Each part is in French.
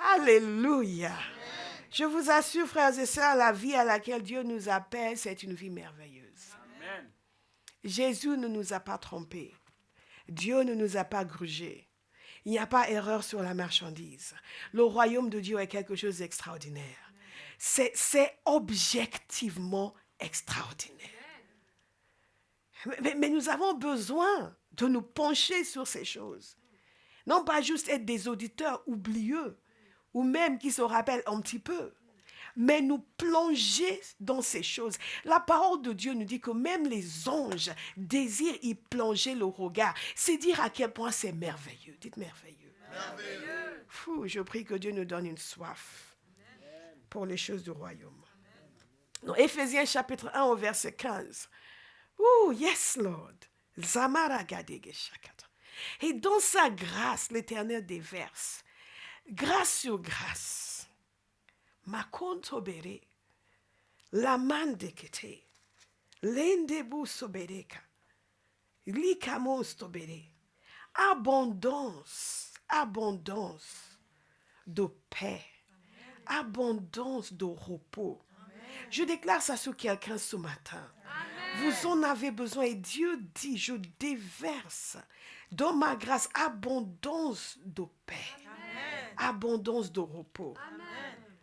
Alléluia. Je vous assure, frères et sœurs, la vie à laquelle Dieu nous appelle, c'est une vie merveilleuse. Amen. Jésus ne nous a pas trompés. Dieu ne nous a pas grugés. Il n'y a pas erreur sur la marchandise. Le royaume de Dieu est quelque chose d'extraordinaire. C'est objectivement extraordinaire. Mais nous avons besoin de nous pencher sur ces choses. Non pas juste être des auditeurs oublieux, ou même qui se rappellent un petit peu, mais nous plonger dans ces choses. La parole de Dieu nous dit que même les anges désirent y plonger le regard. C'est dire à quel point c'est merveilleux. Dites merveilleux. Merveilleux. Fou, je prie que Dieu nous donne une soif pour les choses du royaume. Dans Éphésiens chapitre 1 au verset 15. Oh, yes, Lord. Zamaragadegeshakata. Et dans sa grâce, l'Éternel déverse, grâce sur grâce, makontobere, lamandekete, lendebu sobereka, likamos tobere, abondance, abondance de paix, abondance de repos. Je déclare ça sur quelqu'un ce matin. Vous en avez besoin et Dieu dit, je déverse dans ma grâce abondance de paix, abondance de repos,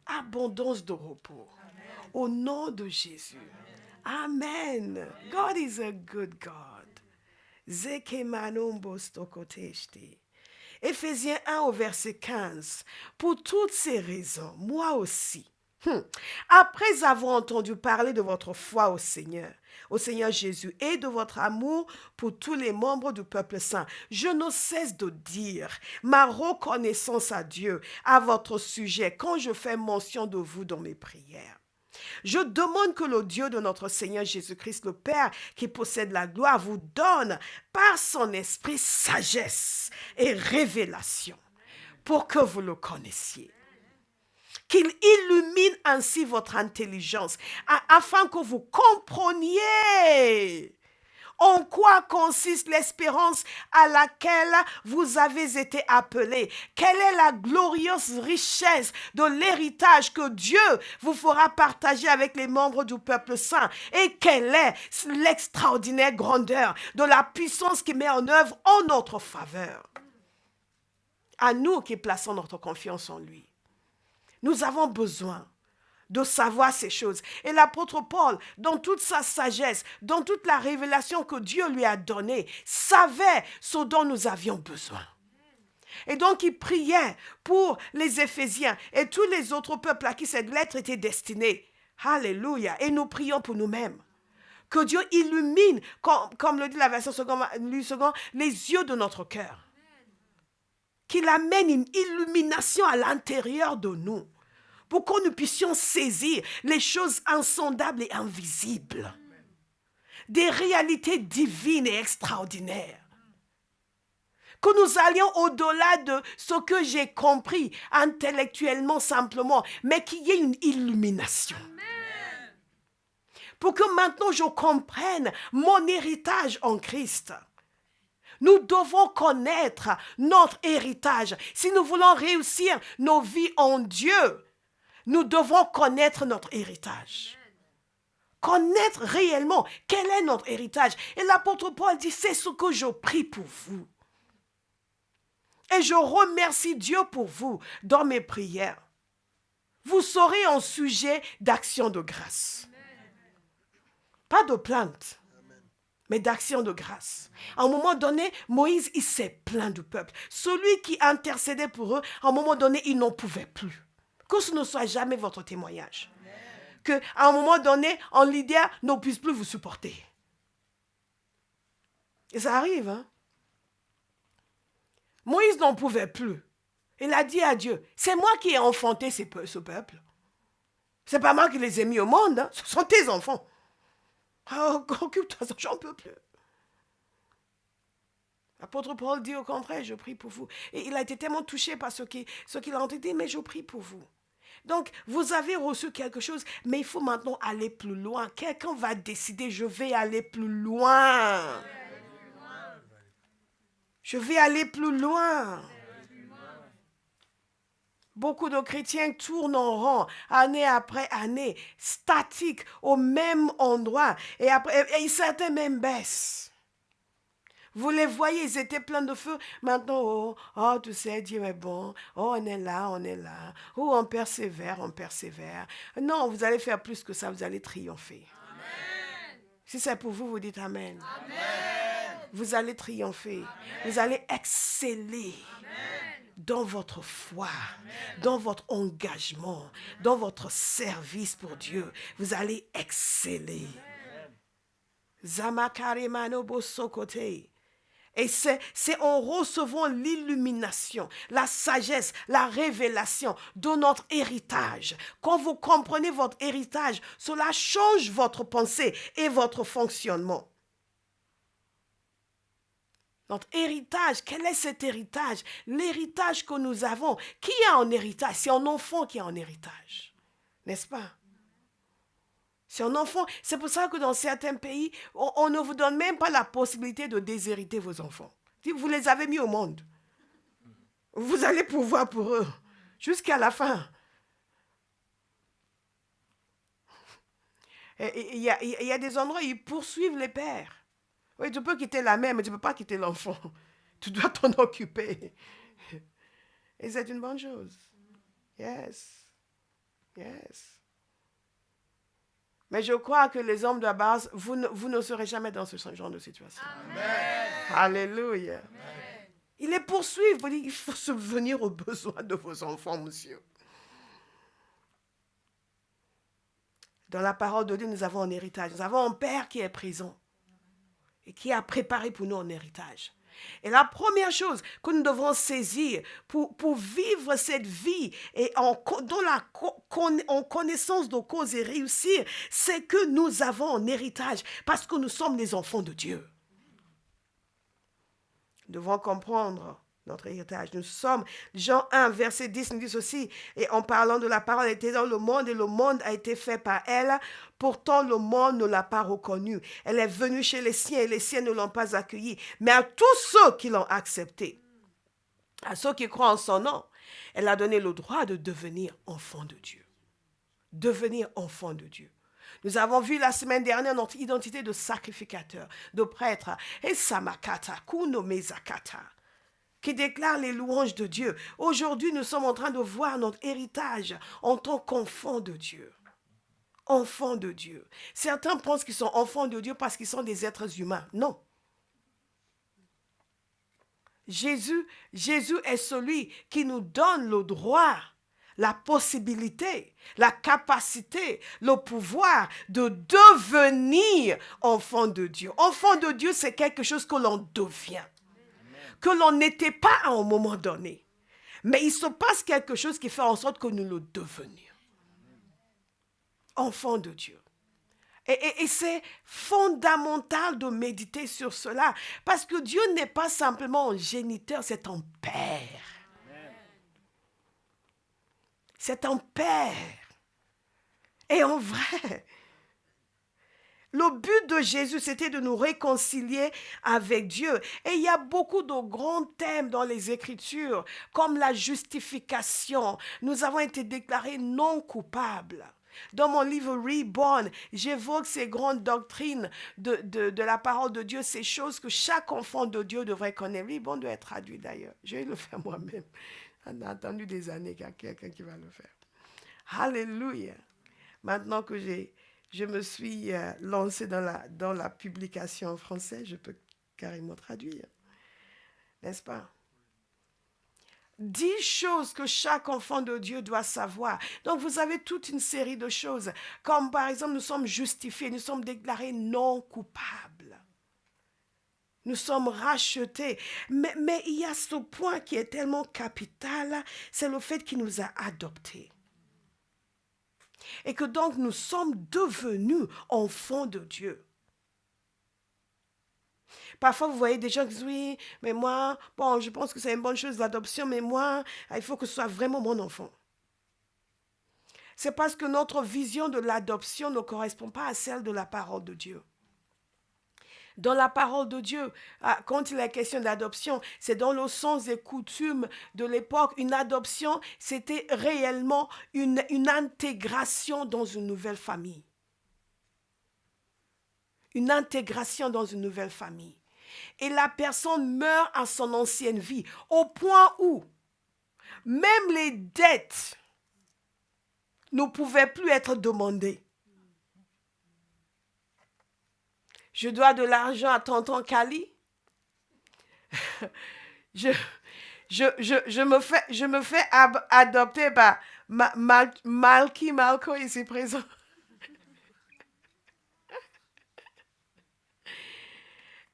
abondance de repos. Au nom de Jésus. Amen. God is a good God. Zekemanombo-stokoteshte. Éphésiens 1 au verset 15. Pour toutes ces raisons, moi aussi, après avoir entendu parler de votre foi au Seigneur Jésus et de votre amour pour tous les membres du peuple saint, je ne cesse de dire ma reconnaissance à Dieu à votre sujet quand je fais mention de vous dans mes prières. Je demande que le Dieu de notre Seigneur Jésus-Christ, le Père qui possède la gloire, vous donne par son esprit sagesse et révélation pour que vous le connaissiez. Qu'il illumine ainsi votre intelligence afin que vous compreniez en quoi consiste l'espérance à laquelle vous avez été appelés. Quelle est la glorieuse richesse de l'héritage que Dieu vous fera partager avec les membres du peuple saint. Et quelle est l'extraordinaire grandeur de la puissance qui met en œuvre en notre faveur. À nous qui plaçons notre confiance en lui. Nous avons besoin de savoir ces choses. Et l'apôtre Paul, dans toute sa sagesse, dans toute la révélation que Dieu lui a donnée, savait ce dont nous avions besoin. Et donc il priait pour les Éphésiens et tous les autres peuples à qui cette lettre était destinée. Alléluia. Et nous prions pour nous-mêmes. Que Dieu illumine, comme le dit la version seconde, les yeux de notre cœur. Qu'il amène une illumination à l'intérieur de nous. Pour que nous puissions saisir les choses insondables et invisibles. Des réalités divines et extraordinaires. Que nous allions au-delà de ce que j'ai compris intellectuellement simplement, mais qu'il y ait une illumination. Amen. Pour que maintenant je comprenne mon héritage en Christ. Nous devons connaître notre héritage. Si nous voulons réussir nos vies en Dieu, nous devons connaître notre héritage. Connaître réellement quel est notre héritage. Et l'apôtre Paul dit, c'est ce que je prie pour vous. Et je remercie Dieu pour vous dans mes prières. Vous serez en sujet d'action de grâce. Pas de plainte, mais d'action de grâce. À un moment donné, Moïse, il s'est plaint du peuple. Celui qui intercédait pour eux, à un moment donné, il n'en pouvait plus. Que ce ne soit jamais votre témoignage. Qu'à un moment donné, en Lydia, ne puisse plus vous supporter. Et ça arrive, hein? Moïse n'en pouvait plus. Il a dit à Dieu, c'est moi qui ai enfanté ce peuple. C'est pas moi qui les ai mis au monde, hein? Ce sont tes enfants. Oh, occupe-toi, j'en peux plus. L'apôtre Paul dit au contraire, je prie pour vous. Et il a été tellement touché par ce qu'il a entendu, mais je prie pour vous. Donc, vous avez reçu quelque chose, mais il faut maintenant aller plus loin. Quelqu'un va décider, je vais aller plus loin. Je vais aller plus loin. Beaucoup de chrétiens tournent en rond, année après année, statiques, au même endroit. Et certains même baissent. Vous les voyez, ils étaient pleins de feu. Maintenant, tu sais, Dieu est bon. Oh, on est là, on est là. Oh, on persévère, on persévère. Non, vous allez faire plus que ça, vous allez triompher. Amen. Si c'est pour vous, vous dites Amen. Amen. Vous allez triompher. Amen. Vous allez exceller. Amen. Dans votre foi, amen, dans votre engagement, amen, dans votre service pour Dieu. Vous allez exceller. Zamakare manobo sokote. Et c'est en recevant l'illumination, la sagesse, la révélation de notre héritage. Quand vous comprenez votre héritage, cela change votre pensée et votre fonctionnement. Notre héritage, quel est cet héritage? L'héritage que nous avons. Qui a un héritage? C'est un enfant qui a un héritage. N'est-ce pas? C'est un enfant. C'est pour ça que dans certains pays, on ne vous donne même pas la possibilité de déshériter vos enfants. Vous les avez mis au monde. Vous allez pouvoir pour eux. Jusqu'à la fin. Il y a des endroits où ils poursuivent les pères. Oui, tu peux quitter la mère, mais tu ne peux pas quitter l'enfant. Tu dois t'en occuper. Et c'est une bonne chose. Yes. Yes. Mais je crois que les hommes de la base, vous ne serez jamais dans ce genre de situation. Amen. Alléluia. Amen. Ils les poursuivent. Il faut subvenir aux besoins de vos enfants, monsieur. Dans la parole de Dieu, nous avons un héritage. Nous avons un père qui est présent et qui a préparé pour nous un héritage. Et la première chose que nous devons saisir pour vivre cette vie et en connaissance de cause et réussir, c'est que nous avons un héritage parce que nous sommes les enfants de Dieu. Nous devons comprendre notre héritage. Nous sommes, Jean 1, verset 10 nous dit ceci, et en parlant de la parole, elle était dans le monde et le monde a été fait par elle. Pourtant, le monde ne l'a pas reconnue. Elle est venue chez les siens et les siens ne l'ont pas accueillie. Mais à tous ceux qui l'ont acceptée, à ceux qui croient en son nom, elle a donné le droit de devenir enfant de Dieu. Devenir enfant de Dieu. Nous avons vu la semaine dernière notre identité de sacrificateur, de prêtre. Et samakata, kuno mezakata, qui déclare les louanges de Dieu. Aujourd'hui, nous sommes en train de voir notre héritage en tant qu'enfants de Dieu. Enfants de Dieu. Certains pensent qu'ils sont enfants de Dieu parce qu'ils sont des êtres humains. Non. Jésus est celui qui nous donne le droit, la possibilité, la capacité, le pouvoir de devenir enfant de Dieu. Enfant de Dieu, c'est quelque chose que l'on devient. Que l'on n'était pas à un moment donné. Mais il se passe quelque chose qui fait en sorte que nous le devenions. Enfants de Dieu. Et c'est fondamental de méditer sur cela. Parce que Dieu n'est pas simplement un géniteur, c'est un père. C'est un père. Et en vrai, le but de Jésus, c'était de nous réconcilier avec Dieu. Et il y a beaucoup de grands thèmes dans les Écritures, comme la justification. Nous avons été déclarés non coupables. Dans mon livre Reborn, j'évoque ces grandes doctrines de la parole de Dieu, ces choses que chaque enfant de Dieu devrait connaître. Reborn doit être traduit d'ailleurs. Je vais le faire moi-même. On a attendu des années qu'il y a quelqu'un qui va le faire. Alléluia. Maintenant que je me suis lancée dans la publication en français, je peux carrément traduire. N'est-ce pas? 10 choses que chaque enfant de Dieu doit savoir. Donc, vous avez toute une série de choses. Comme par exemple, nous sommes justifiés, nous sommes déclarés non coupables. Nous sommes rachetés. Mais il y a ce point qui est tellement capital, c'est le fait qu'il nous a adoptés. Et que donc nous sommes devenus enfants de Dieu. Parfois, vous voyez des gens qui disent, oui, mais moi, bon, je pense que c'est une bonne chose l'adoption, mais moi, il faut que ce soit vraiment mon enfant. C'est parce que notre vision de l'adoption ne correspond pas à celle de la parole de Dieu. Dans la parole de Dieu, quand il est question d'adoption, c'est dans le sens des coutumes de l'époque. Une adoption, c'était réellement une intégration dans une nouvelle famille. Une intégration dans une nouvelle famille. Et la personne meurt à son ancienne vie, au point où même les dettes ne pouvaient plus être demandées. Je dois de l'argent à tonton Kali. Je me fais adopter par Malco ici présent.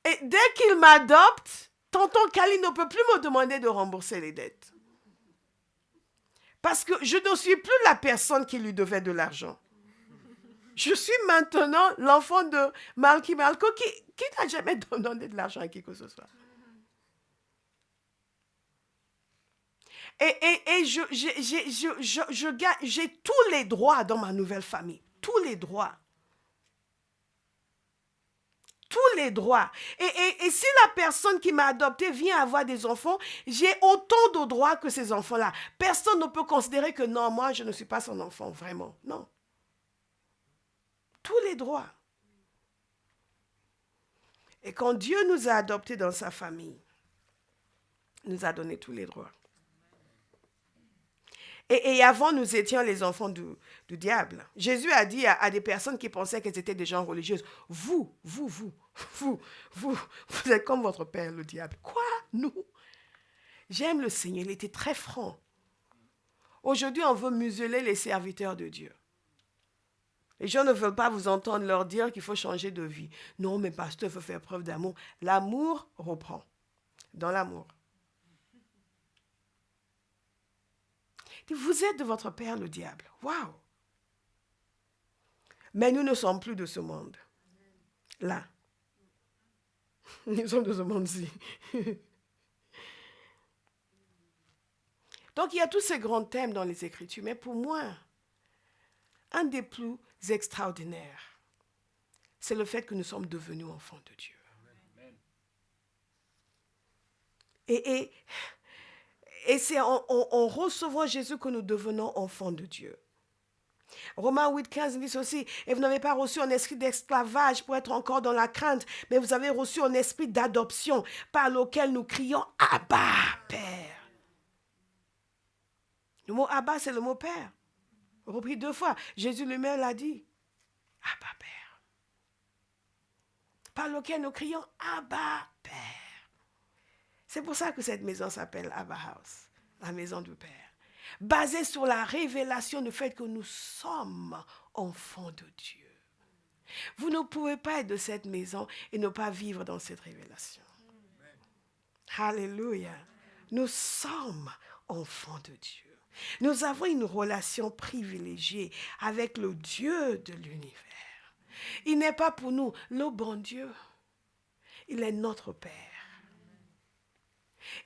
Et dès qu'il m'adopte, tonton Kali ne peut plus me demander de rembourser les dettes. Parce que je ne suis plus la personne qui lui devait de l'argent. Je suis maintenant l'enfant de Malco qui n'a jamais donné de l'argent à qui que ce soit. Et j'ai tous les droits dans ma nouvelle famille. Tous les droits. Tous les droits. Et si la personne qui m'a adopté vient avoir des enfants, j'ai autant de droits que ces enfants-là. Personne ne peut considérer que non, moi, je ne suis pas son enfant, vraiment. Non. Tous les droits. Et quand Dieu nous a adoptés dans sa famille, il nous a donné tous les droits. Et avant, nous étions les enfants du diable. Jésus a dit à des personnes qui pensaient qu'elles étaient des gens religieuses, vous êtes comme votre père, le diable. Quoi? Nous? J'aime le Seigneur, il était très franc. Aujourd'hui, on veut museler les serviteurs de Dieu. Les gens ne veulent pas vous entendre leur dire qu'il faut changer de vie. Non, mais pasteur, il faut faire preuve d'amour. L'amour reprend. Dans l'amour. Vous êtes de votre père, le diable. Waouh! Mais nous ne sommes plus de ce monde. Là. Nous sommes de ce monde-ci. Donc, il y a tous ces grands thèmes dans les Écritures. Mais pour moi, un des plus extraordinaires, c'est le fait que nous sommes devenus enfants de Dieu. Et c'est en recevant Jésus que nous devenons enfants de Dieu. Romains 8, 15 dit ceci, et vous n'avez pas reçu un esprit d'esclavage pour être encore dans la crainte, mais vous avez reçu un esprit d'adoption par lequel nous crions Abba, Père. Le mot Abba, c'est le mot Père. Repris 2 fois. Jésus lui-même l'a dit. Abba, Père. Par lequel nous crions Abba, Père. C'est pour ça que cette maison s'appelle Abba House, la maison du Père. Basée sur la révélation du fait que nous sommes enfants de Dieu. Vous ne pouvez pas être de cette maison et ne pas vivre dans cette révélation. Alléluia. Nous sommes enfants de Dieu. Nous avons une relation privilégiée avec le Dieu de l'univers. Il n'est pas pour nous le bon Dieu. Il est notre Père.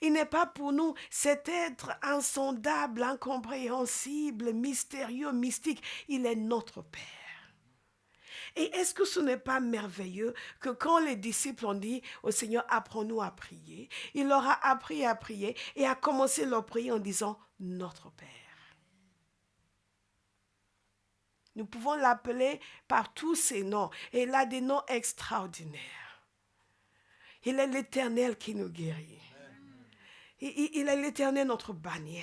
Il n'est pas pour nous cet être insondable, incompréhensible, mystérieux, mystique. Il est notre Père. Et est-ce que ce n'est pas merveilleux que quand les disciples ont dit au Seigneur, apprends-nous à prier, il leur a appris à prier et a commencé leur prière en disant, notre Père. Nous pouvons l'appeler par tous ses noms. Et il a des noms extraordinaires. Il est l'Éternel qui nous guérit. Il est l'Éternel notre bannière.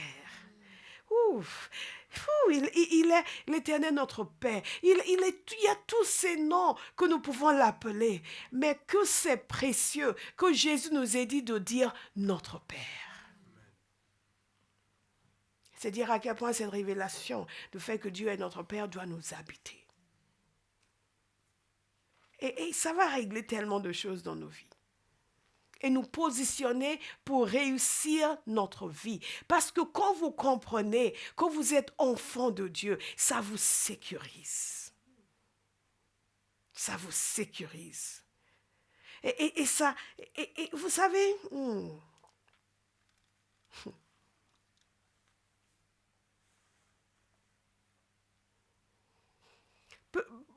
Il est l'Éternel notre Père. Il y a tous ces noms que nous pouvons l'appeler. Mais que c'est précieux que Jésus nous ait dit de dire notre Père. C'est dire à quel point cette révélation, le fait que Dieu est notre Père, doit nous habiter. Et ça va régler tellement de choses dans nos vies. Et nous positionner pour réussir notre vie. Parce que quand vous comprenez que vous êtes enfant de Dieu, ça vous sécurise. Ça vous sécurise. Et ça, et vous savez,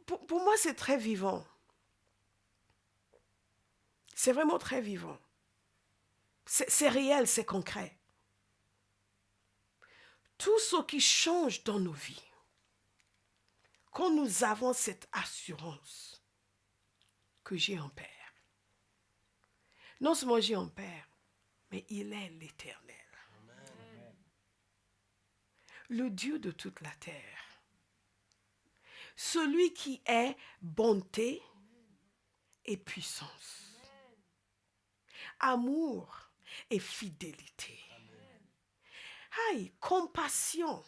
pour moi c'est très vivant. C'est vraiment très vivant. C'est réel, c'est concret. Tout ce qui change dans nos vies, quand nous avons cette assurance que j'ai un Père, non seulement j'ai un Père, mais il est l'Éternel. Le Dieu de toute la terre. Celui qui est bonté et puissance. Amour et fidélité. Aïe, compassion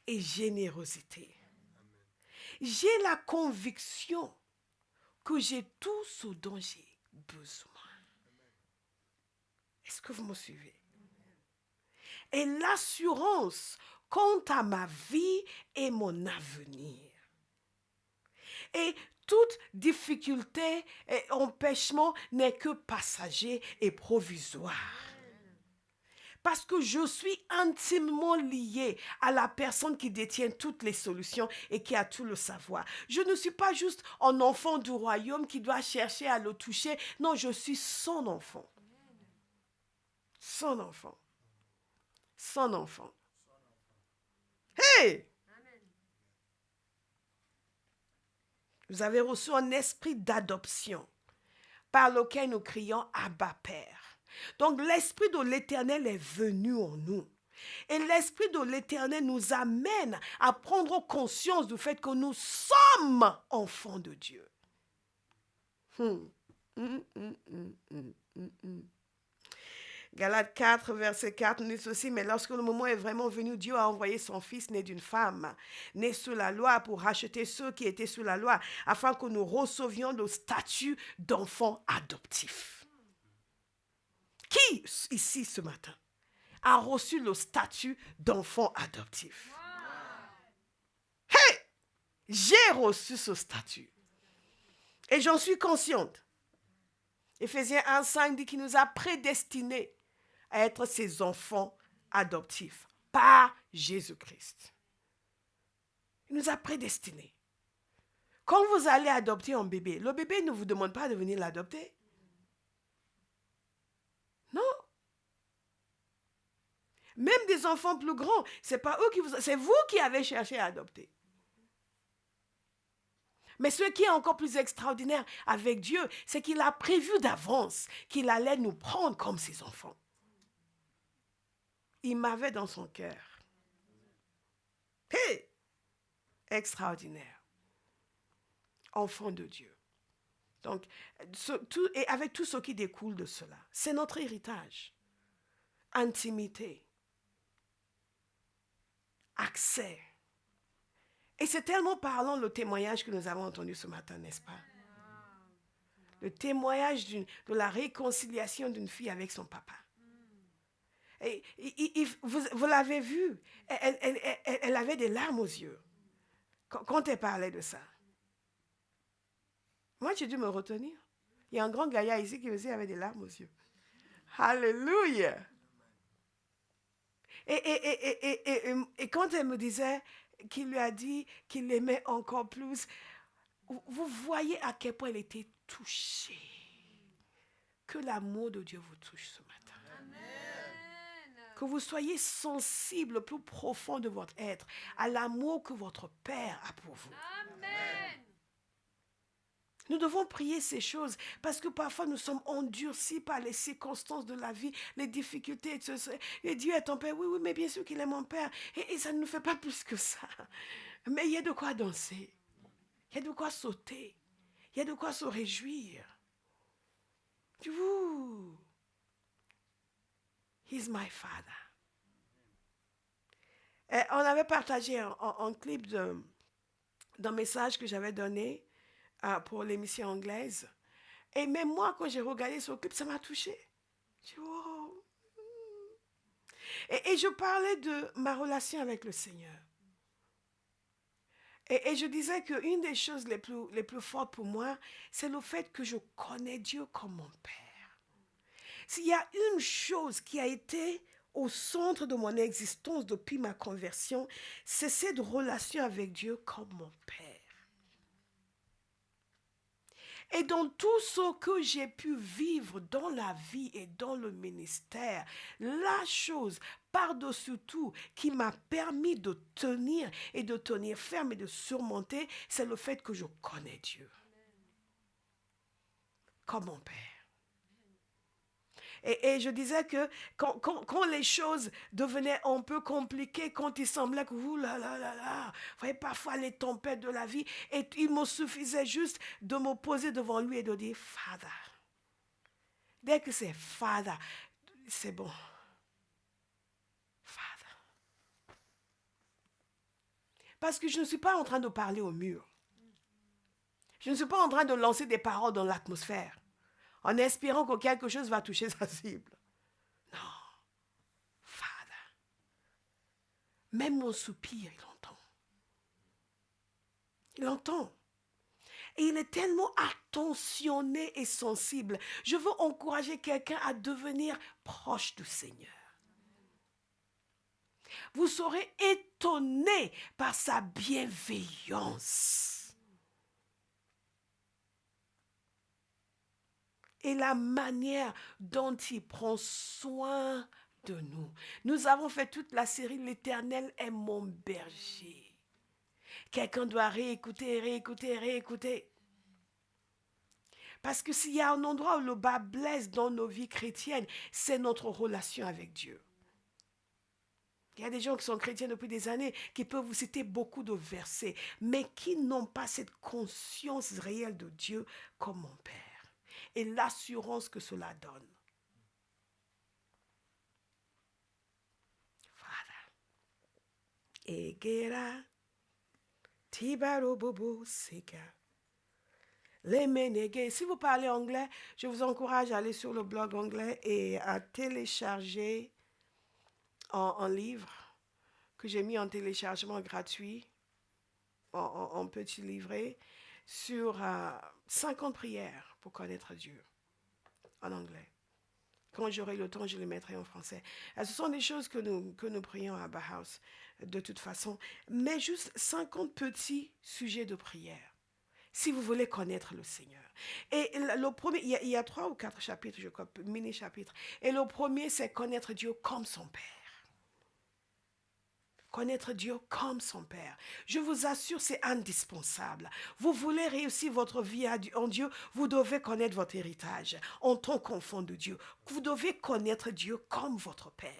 et générosité. J'ai la conviction que j'ai tout ce dont j'ai besoin. Est-ce que vous me suivez? Et l'assurance quant à ma vie et mon avenir. Et toute difficulté et empêchement n'est que passager et provisoire. Parce que je suis intimement lié à la personne qui détient toutes les solutions et qui a tout le savoir. Je ne suis pas juste un enfant du royaume qui doit chercher à le toucher. Non, je suis son enfant. Son enfant. Son enfant. Hey! Vous avez reçu un esprit d'adoption par lequel nous crions Abba Père. Donc l'esprit de l'Éternel est venu en nous. Et l'esprit de l'Éternel nous amène à prendre conscience du fait que nous sommes enfants de Dieu. Galates 4, verset 4 nous dit ceci, mais lorsque le moment est vraiment venu, Dieu a envoyé son Fils né d'une femme, né sous la loi, pour racheter ceux qui étaient sous la loi, afin que nous recevions le statut d'enfants adoptifs. Qui, ici ce matin, a reçu le statut d'enfant adoptif? Hey! J'ai reçu ce statut. Et j'en suis consciente. Éphésiens 1,5 dit qu'il nous a prédestinés à être ses enfants adoptifs par Jésus-Christ. Il nous a prédestinés. Quand vous allez adopter un bébé, le bébé ne vous demande pas de venir l'adopter. Non. Même des enfants plus grands, c'est pas eux qui vous, c'est vous qui avez cherché à adopter. Mais ce qui est encore plus extraordinaire avec Dieu, c'est qu'il a prévu d'avance qu'il allait nous prendre comme ses enfants. Il m'avait dans son cœur. Hey! Extraordinaire. Enfant de Dieu. Donc, et avec tout ce qui découle de cela, c'est notre héritage. Intimité. Accès. Et c'est tellement parlant le témoignage que nous avons entendu ce matin, n'est-ce pas? Le témoignage de la réconciliation d'une fille avec son papa. Et, vous l'avez vu, elle avait des larmes aux yeux quand elle parlait de ça. Moi, j'ai dû me retenir. Il y a un grand gaillard ici qui aussi avait des larmes aux yeux. Alléluia! Et quand elle me disait qu'il lui a dit qu'il l'aimait encore plus, vous voyez à quel point elle était touchée. Que l'amour de Dieu vous touche ce matin. Amen. Que vous soyez sensible au plus profond de votre être à l'amour que votre Père a pour vous. Amen. Nous devons prier ces choses parce que parfois nous sommes endurcis par les circonstances de la vie, les difficultés. Et Dieu est ton Père. Oui, mais bien sûr qu'il est mon Père. Et ça ne nous fait pas plus que ça. Mais il y a de quoi danser. Il y a de quoi sauter. Il y a de quoi se réjouir. He's my father. Et on avait partagé un clip d'un message que j'avais donné pour l'émission anglaise. Et même moi, quand j'ai regardé ce clip, ça m'a touchée. Wow. Et je parlais de ma relation avec le Seigneur. Et je disais qu'une des choses les plus fortes pour moi, c'est le fait que je connais Dieu comme mon Père. S'il y a une chose qui a été au centre de mon existence depuis ma conversion, c'est cette relation avec Dieu comme mon Père. Et dans tout ce que j'ai pu vivre dans la vie et dans le ministère, la chose par-dessus tout qui m'a permis de tenir et de tenir ferme et de surmonter, c'est le fait que je connais Dieu comme mon Père. Et je disais que quand les choses devenaient un peu compliquées, quand il semblait que, ouh là là là là, vous voyez, parfois les tempêtes de la vie, et il me suffisait juste de me poser devant lui et de dire, Father. Dès que c'est Father, c'est bon. Father. Parce que je ne suis pas en train de parler au mur. Je ne suis pas en train de lancer des paroles dans l'atmosphère, en espérant que quelque chose va toucher sa cible. Non. Father. Même mon soupir, il entend. Il entend. Et il est tellement attentionné et sensible. Je veux encourager quelqu'un à devenir proche du Seigneur. Vous serez étonné par sa bienveillance. Et la manière dont il prend soin de nous. Nous avons fait toute la série L'Éternel est mon berger. Quelqu'un doit réécouter, réécouter, réécouter. Parce que s'il y a un endroit où le bas blesse dans nos vies chrétiennes, c'est notre relation avec Dieu. Il y a des gens qui sont chrétiens depuis des années, qui peuvent vous citer beaucoup de versets, mais qui n'ont pas cette conscience réelle de Dieu comme mon Père. Et l'assurance que cela donne. Father. Egera. Tibaro bobo seka. Si vous parlez anglais, je vous encourage à aller sur le blog anglais et à télécharger un livre que j'ai mis en téléchargement gratuit, en petit livret, sur 50 prières pour connaître Dieu, en anglais. Quand j'aurai le temps, je les mettrai en français. Ce sont des choses que nous prions à Bauhaus, de toute façon, mais juste 50 petits sujets de prière. Si vous voulez connaître le Seigneur. Et le premier, il y a 3 ou 4 chapitres, je crois, mini-chapitres. Et le premier, c'est connaître Dieu comme son Père. Connaître Dieu comme son Père. Je vous assure, c'est indispensable. Vous voulez réussir votre vie en Dieu, vous devez connaître votre héritage en tant qu'enfant de Dieu. Vous devez connaître Dieu comme votre Père.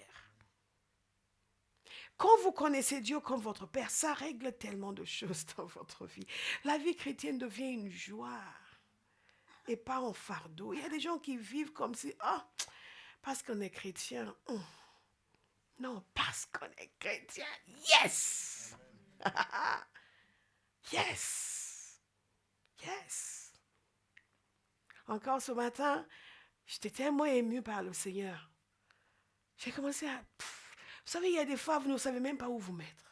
Quand vous connaissez Dieu comme votre Père, ça règle tellement de choses dans votre vie. La vie chrétienne devient une joie et pas un fardeau. Il y a des gens qui vivent comme si, parce qu'on est chrétien. Non, parce qu'on est chrétien. Yes! Yes! Yes! Encore ce matin, j'étais tellement émue par le Seigneur. J'ai commencé à... Vous savez, il y a des fois, vous ne savez même pas où vous mettre.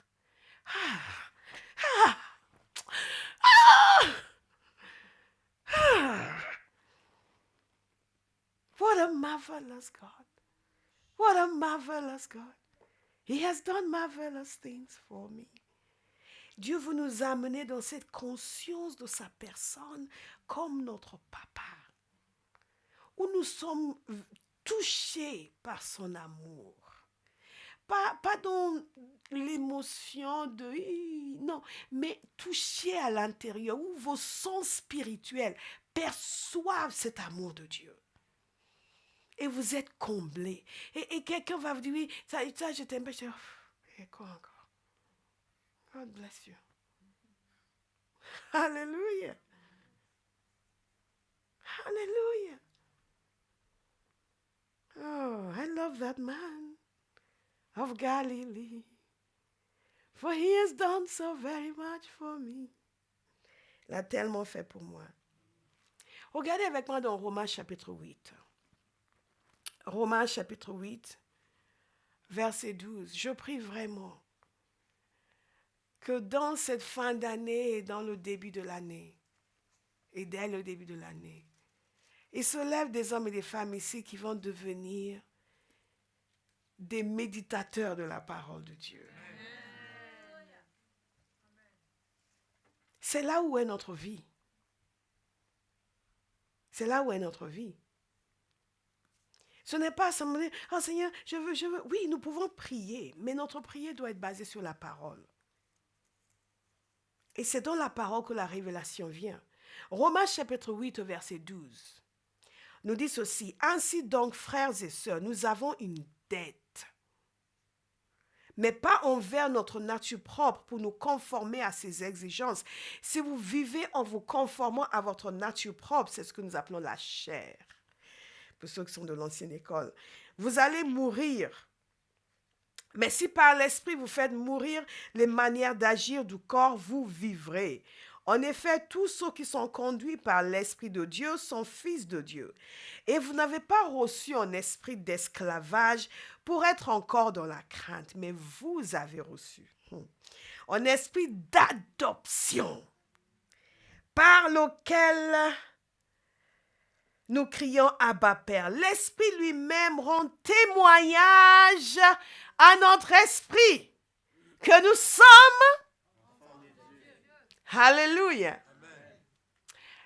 What a marvelous God. What a marvelous God. He has done marvelous things for me. Dieu veut nous amener dans cette conscience de sa personne comme notre papa. Où nous sommes touchés par son amour. Pas dans l'émotion de... Non, mais touchés à l'intérieur, où vos sens spirituels perçoivent cet amour de Dieu. Et vous êtes comblés. Et quelqu'un va vous dire, oui, ça je t'aime. Et quoi encore? God bless you. Hallelujah. Hallelujah. Oh, I love that man of Galilee. For he has done so very much for me. Il a tellement fait pour moi. Regardez avec moi dans Romains chapitre 8. Romains chapitre 8, verset 12. Je prie vraiment que dans cette fin d'année et dans le début de l'année, et dès le début de l'année, il se lève des hommes et des femmes ici qui vont devenir des méditateurs de la parole de Dieu. C'est là où est notre vie. C'est là où est notre vie. Ce n'est pas seulement, oh Seigneur, je veux. Oui, nous pouvons prier, mais notre prière doit être basée sur la parole. Et c'est dans la parole que la révélation vient. Romains chapitre 8, verset 12, nous dit ceci. Ainsi donc, frères et sœurs, nous avons une dette, mais pas envers notre nature propre pour nous conformer à ses exigences. Si vous vivez en vous conformant à votre nature propre, c'est ce que nous appelons la chair. Pour ceux qui sont de l'ancienne école, vous allez mourir. Mais si par l'esprit vous faites mourir les manières d'agir du corps, vous vivrez. En effet, tous ceux qui sont conduits par l'Esprit de Dieu sont fils de Dieu. Et vous n'avez pas reçu un esprit d'esclavage pour être encore dans la crainte, mais vous avez reçu un esprit d'adoption par lequel nous crions Abba Père. L'Esprit lui-même rend témoignage à notre esprit que nous sommes. Alléluia.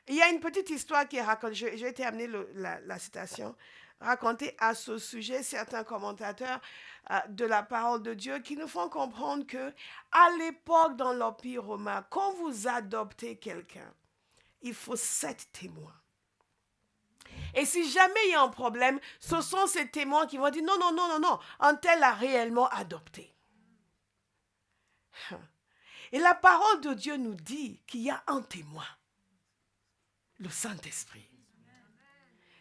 Il y a une petite histoire qui est racontée. J'ai été amener la citation racontée à ce sujet. Certains commentateurs de la parole de Dieu qui nous font comprendre que à l'époque dans l'Empire romain, quand vous adoptez quelqu'un, il faut 7 témoins. Et si jamais il y a un problème, ce sont ces témoins qui vont dire non, un tel a réellement adopté. Et la parole de Dieu nous dit qu'il y a un témoin, le Saint-Esprit,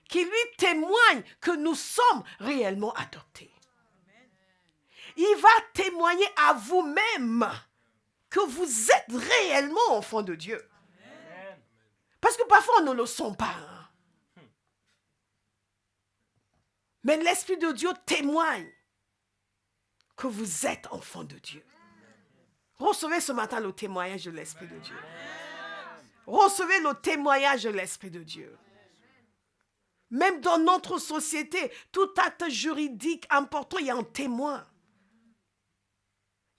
qui lui témoigne que nous sommes réellement adoptés. Il va témoigner à vous-même que vous êtes réellement enfants de Dieu. Parce que parfois on ne le sent pas. Mais l'Esprit de Dieu témoigne que vous êtes enfants de Dieu. Recevez ce matin le témoignage de l'Esprit de Dieu. Recevez le témoignage de l'Esprit de Dieu. Même dans notre société, tout acte juridique important, il y a un témoin.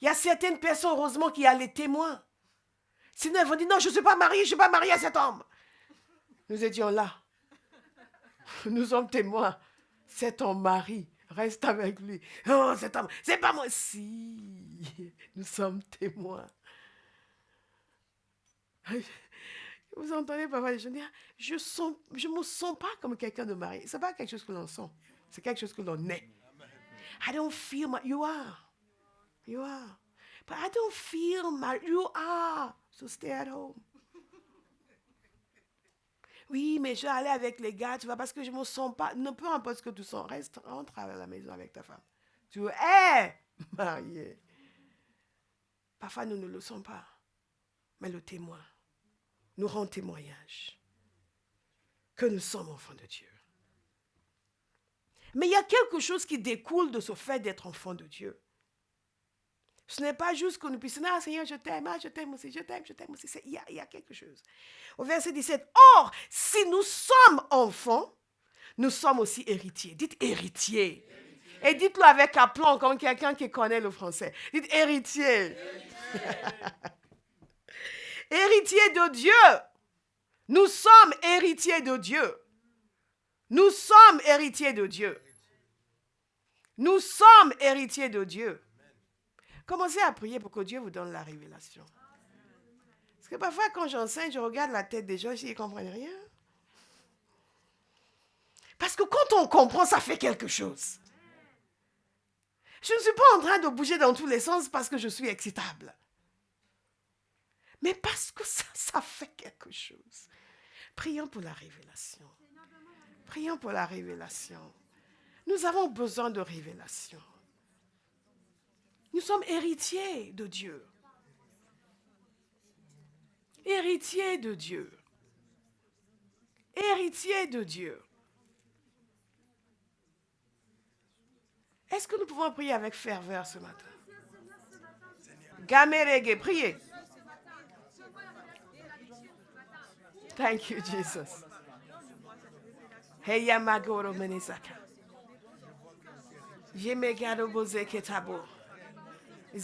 Il y a certaines personnes, heureusement, qu'il y a les témoins. Sinon, elles vont dire, non, je ne suis pas mariée, je ne suis pas mariée à cet homme. Nous étions là. Nous sommes témoins. C'est ton mari. Reste avec lui. Oh, cet homme, c'est pas moi. Si, nous sommes témoins. Vous entendez parfois, je dis, je me sens pas comme quelqu'un de marié. C'est pas quelque chose que l'on sent. C'est quelque chose que l'on est. I don't feel my, you are. But I don't feel my, you are. So stay at home. Oui, mais je vais aller avec les gars, tu vois, parce que je ne me sens pas. Non, peu importe ce que tu sens, rentre à la maison avec ta femme. Tu es marié. Parfois, nous ne le sommes pas. Mais le témoin nous rend témoignage que nous sommes enfants de Dieu. Mais il y a quelque chose qui découle de ce fait d'être enfant de Dieu. Ce n'est pas juste que nous puissions dire, ah Seigneur, je t'aime aussi, je t'aime aussi. Il y a quelque chose. Au verset 17, or, si nous sommes enfants, nous sommes aussi héritiers. Dites héritiers. Et dites-le avec aplomb, comme quelqu'un qui connaît le français. Dites héritier. Héritiers de Dieu. Nous sommes héritiers de Dieu. Nous sommes héritiers de Dieu. Nous sommes héritiers de Dieu. Commencez à prier pour que Dieu vous donne la révélation. Parce que parfois, quand j'enseigne, je regarde la tête des gens, ils ne comprennent rien. Parce que quand on comprend, ça fait quelque chose. Je ne suis pas en train de bouger dans tous les sens parce que je suis excitable. Mais parce que ça fait quelque chose. Prions pour la révélation. Prions pour la révélation. Nous avons besoin de révélation. Nous sommes héritiers de Dieu. Héritiers de Dieu. Héritiers de Dieu. Est-ce que nous pouvons prier avec ferveur ce matin? Gamerege, priez. Thank you, Jesus. Heya magoro menisaka. Yemegado boze ketabo.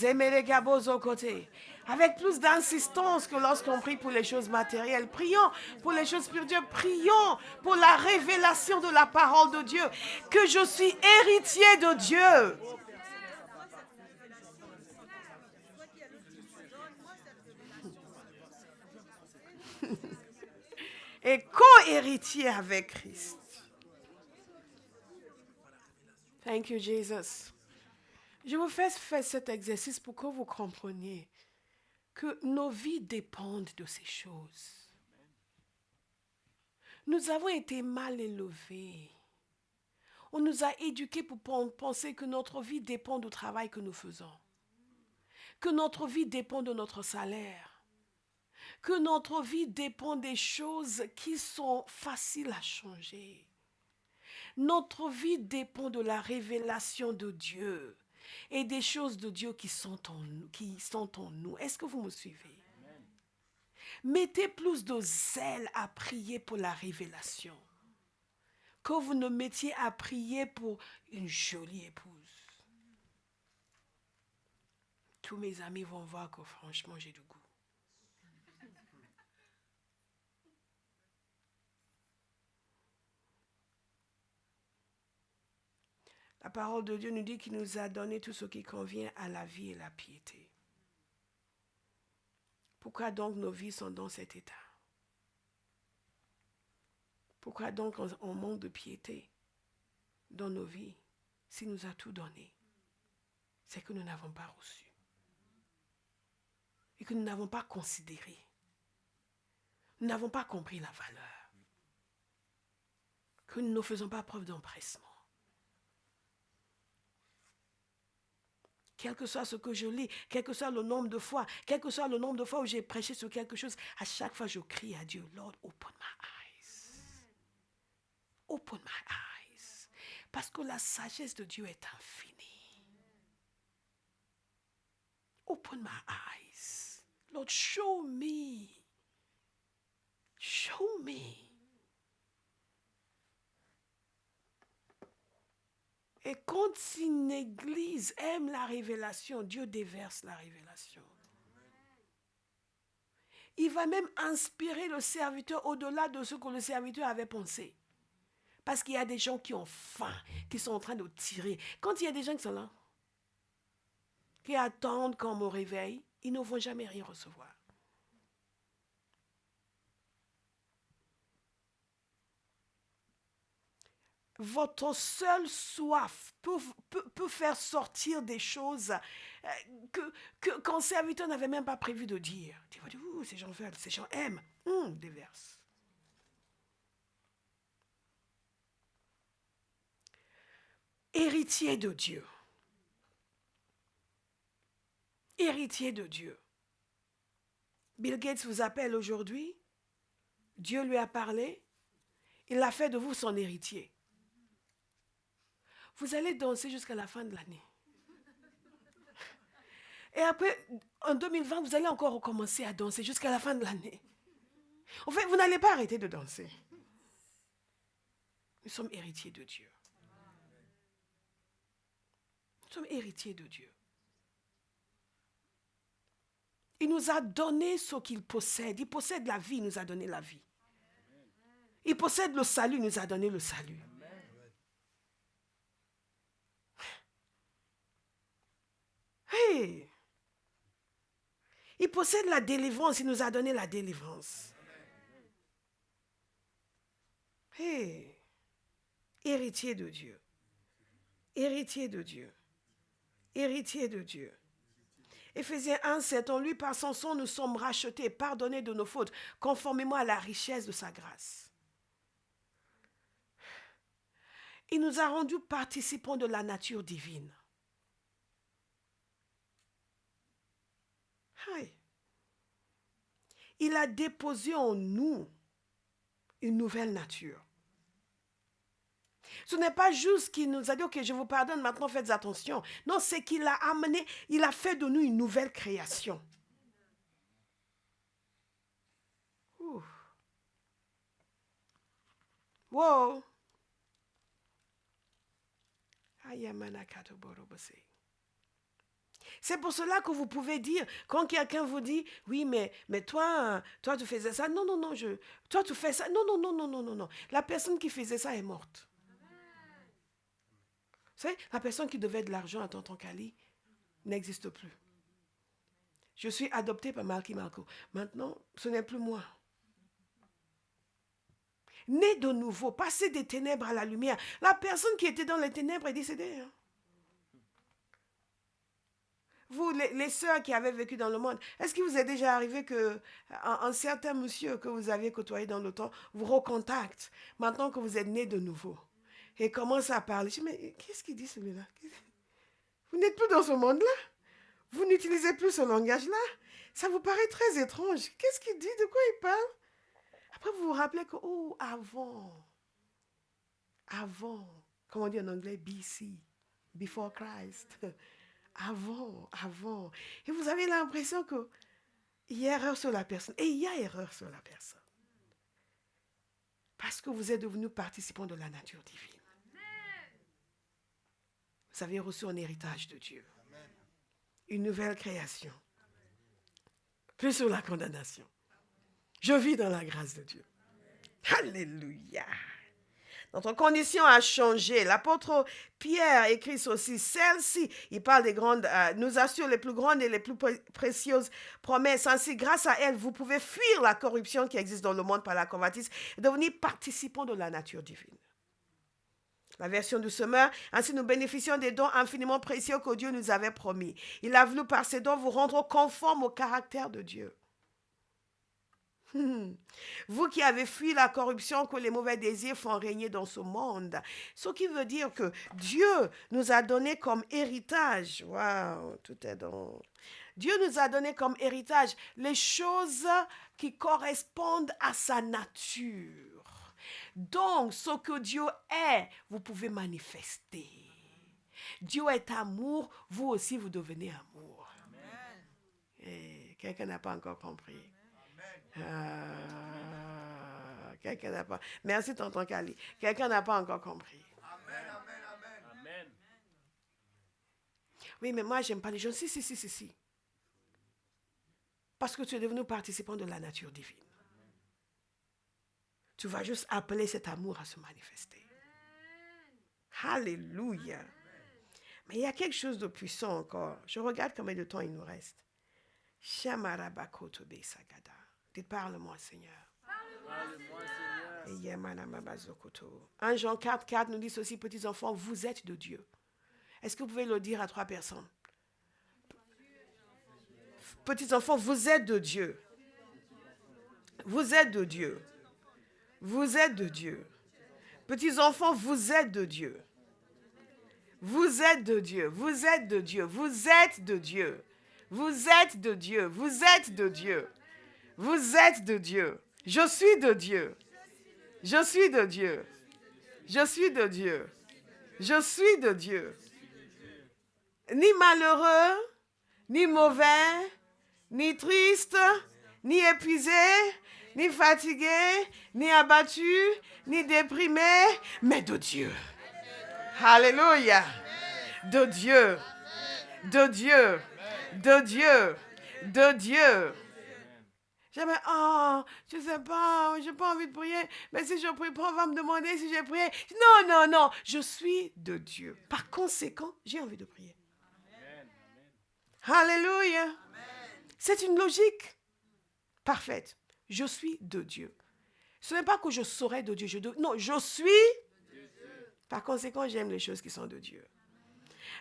Aimez les gabos aux côtés. Avec plus d'insistance que lorsqu'on prie pour les choses matérielles. Prions pour les choses spirituelles. Prions pour la révélation de la parole de Dieu. Que je suis héritier de Dieu. Et co-héritier avec Christ. Thank you, Jesus. Je vous fais faire cet exercice pour que vous compreniez que nos vies dépendent de ces choses. Nous avons été mal élevés. On nous a éduqués pour penser que notre vie dépend du travail que nous faisons. Que notre vie dépend de notre salaire. Que notre vie dépend des choses qui sont faciles à changer. Notre vie dépend de la révélation de Dieu et des choses de Dieu qui sont en nous. Est-ce que vous me suivez? Mettez plus de zèle à prier pour la révélation que vous ne mettiez à prier pour une jolie épouse. Tous mes amis vont voir que franchement j'ai du goût. La parole de Dieu nous dit qu'il nous a donné tout ce qui convient à la vie et la piété. Pourquoi donc nos vies sont dans cet état? Pourquoi donc on manque de piété dans nos vies s'il nous a tout donné? C'est que nous n'avons pas reçu. Et que nous n'avons pas considéré. Nous n'avons pas compris la valeur. Que nous ne faisons pas preuve d'empressement. Quel que soit ce que je lis, quel que soit le nombre de fois, quel que soit le nombre de fois où j'ai prêché sur quelque chose, à chaque fois je crie à Dieu, Lord, open my eyes. Open my eyes. Parce que la sagesse de Dieu est infinie. Open my eyes. Lord, show me. Show me. Et quand une église aime la révélation, Dieu déverse la révélation. Il va même inspirer le serviteur au-delà de ce que le serviteur avait pensé. Parce qu'il y a des gens qui ont faim, qui sont en train de tirer. Quand il y a des gens qui sont là, qui attendent qu'on me réveille, ils ne vont jamais rien recevoir. Votre seule soif peut faire sortir des choses qu'un serviteur n'avait même pas prévu de dire. Tu vas dire, ces gens veulent, ces gens aiment. Déverse. Héritier de Dieu. Héritier de Dieu. Bill Gates vous appelle aujourd'hui. Dieu lui a parlé. Il a fait de vous son héritier. Vous allez danser jusqu'à la fin de l'année. Et après, en 2020, vous allez encore recommencer à danser jusqu'à la fin de l'année. En fait, vous n'allez pas arrêter de danser. Nous sommes héritiers de Dieu. Nous sommes héritiers de Dieu. Il nous a donné ce qu'il possède. Il possède la vie, il nous a donné la vie. Il possède le salut, il nous a donné le salut. Hey! Il possède la délivrance, il nous a donné la délivrance. Hey! Héritier de Dieu. Héritier de Dieu. Héritier de Dieu. Éphésiens 1:7, en lui, par son sang, nous sommes rachetés, pardonnés de nos fautes, conformément à la richesse de sa grâce. Il nous a rendus participants de la nature divine. Hey. Il a déposé en nous une nouvelle nature. Ce n'est pas juste qu'il nous a dit, ok, je vous pardonne, maintenant faites attention. Non, c'est qu'il a amené, il a fait de nous une nouvelle création. Ouh. Wow. C'est pour cela que vous pouvez dire, quand quelqu'un vous dit, oui, mais toi, tu faisais ça. Non, non, non, toi, tu fais ça. Non, non, non, non, non, non, non. La personne qui faisait ça est morte. Vous savez, la personne qui devait de l'argent à tonton Kali n'existe plus. Je suis adoptée par Malky Malko. Maintenant, ce n'est plus moi. Né de nouveau, passer des ténèbres à la lumière. La personne qui était dans les ténèbres est décédée. Hein. Vous, les sœurs qui avez vécu dans le monde, est-ce qu'il vous est déjà arrivé qu'un certain monsieur que vous aviez côtoyé dans le temps vous recontacte maintenant que vous êtes né de nouveau et commence à parler? Je dis, mais qu'est-ce qu'il dit celui-là? Vous n'êtes plus dans ce monde-là? Vous n'utilisez plus ce langage-là? Ça vous paraît très étrange. Qu'est-ce qu'il dit? De quoi il parle? Après, vous vous rappelez que, oh, avant, comment on dit en anglais, BC, before Christ. Avant. Et vous avez l'impression qu'il y a erreur sur la personne. Et il y a erreur sur la personne. Parce que vous êtes devenus participants de la nature divine. Vous avez reçu un héritage de Dieu. Une nouvelle création. Plus sur la condamnation. Je vis dans la grâce de Dieu. Alléluia. Notre condition a changé. L'apôtre Pierre écrit aussi, celle-ci, il parle des grandes, nous assure les plus grandes et les plus précieuses promesses. Ainsi, grâce à elle, vous pouvez fuir la corruption qui existe dans le monde par la convoitise et devenir participant de la nature divine. La version du semeur, ainsi nous bénéficions des dons infiniment précieux que Dieu nous avait promis. Il a voulu par ces dons vous rendre conformes au caractère de Dieu. Vous qui avez fui la corruption que les mauvais désirs font régner dans ce monde. Ce qui veut dire que Dieu nous a donné comme héritage. Waouh, tout est dans... Dieu nous a donné comme héritage les choses qui correspondent à sa nature. Donc, ce que Dieu est, vous pouvez manifester. Dieu est amour, vous aussi vous devenez amour. Et quelqu'un n'a pas encore compris. Quelqu'un n'a pas. Merci, tonton Kali. Quelqu'un n'a pas encore compris. Amen. Oui, mais moi, j'aime pas les gens. Si. Parce que tu es devenu participant de la nature divine. Tu vas juste appeler cet amour à se manifester. Alléluia. Mais il y a quelque chose de puissant encore. Je regarde combien de temps il nous reste. Shamarabakoto Sagada. Dites, parle-moi, Seigneur. Parle-moi, Seigneur. 1 Jean 4 nous dit ceci, petits enfants, vous êtes de Dieu. Est-ce que vous pouvez le dire à 3 personnes? Petits enfants, vous êtes de Dieu. Vous êtes de Dieu. Vous êtes de Dieu. Petits enfants, vous êtes de Dieu. Vous êtes de Dieu. Vous êtes de Dieu. Vous êtes de Dieu. Vous êtes de Dieu. Vous êtes de Dieu. Vous êtes de Dieu. Je suis de Dieu. Je suis de Dieu. Je suis de Dieu. Je suis de Dieu. Ni malheureux, ni mauvais, ni triste, ni épuisé, ni fatigué, ni abattu, ni déprimé, mais de Dieu. Alléluia. De Dieu. De Dieu. De Dieu. De Dieu. Jamais, je sais pas, j'ai pas envie de prier, mais si je prie, on va me demander si j'ai prié. Non, je suis de Dieu. Par conséquent, j'ai envie de prier. Amen. Alléluia. Amen. C'est une logique parfaite. Je suis de Dieu. Ce n'est pas que je serai de Dieu. Non, je suis de Dieu. Par conséquent, j'aime les choses qui sont de Dieu.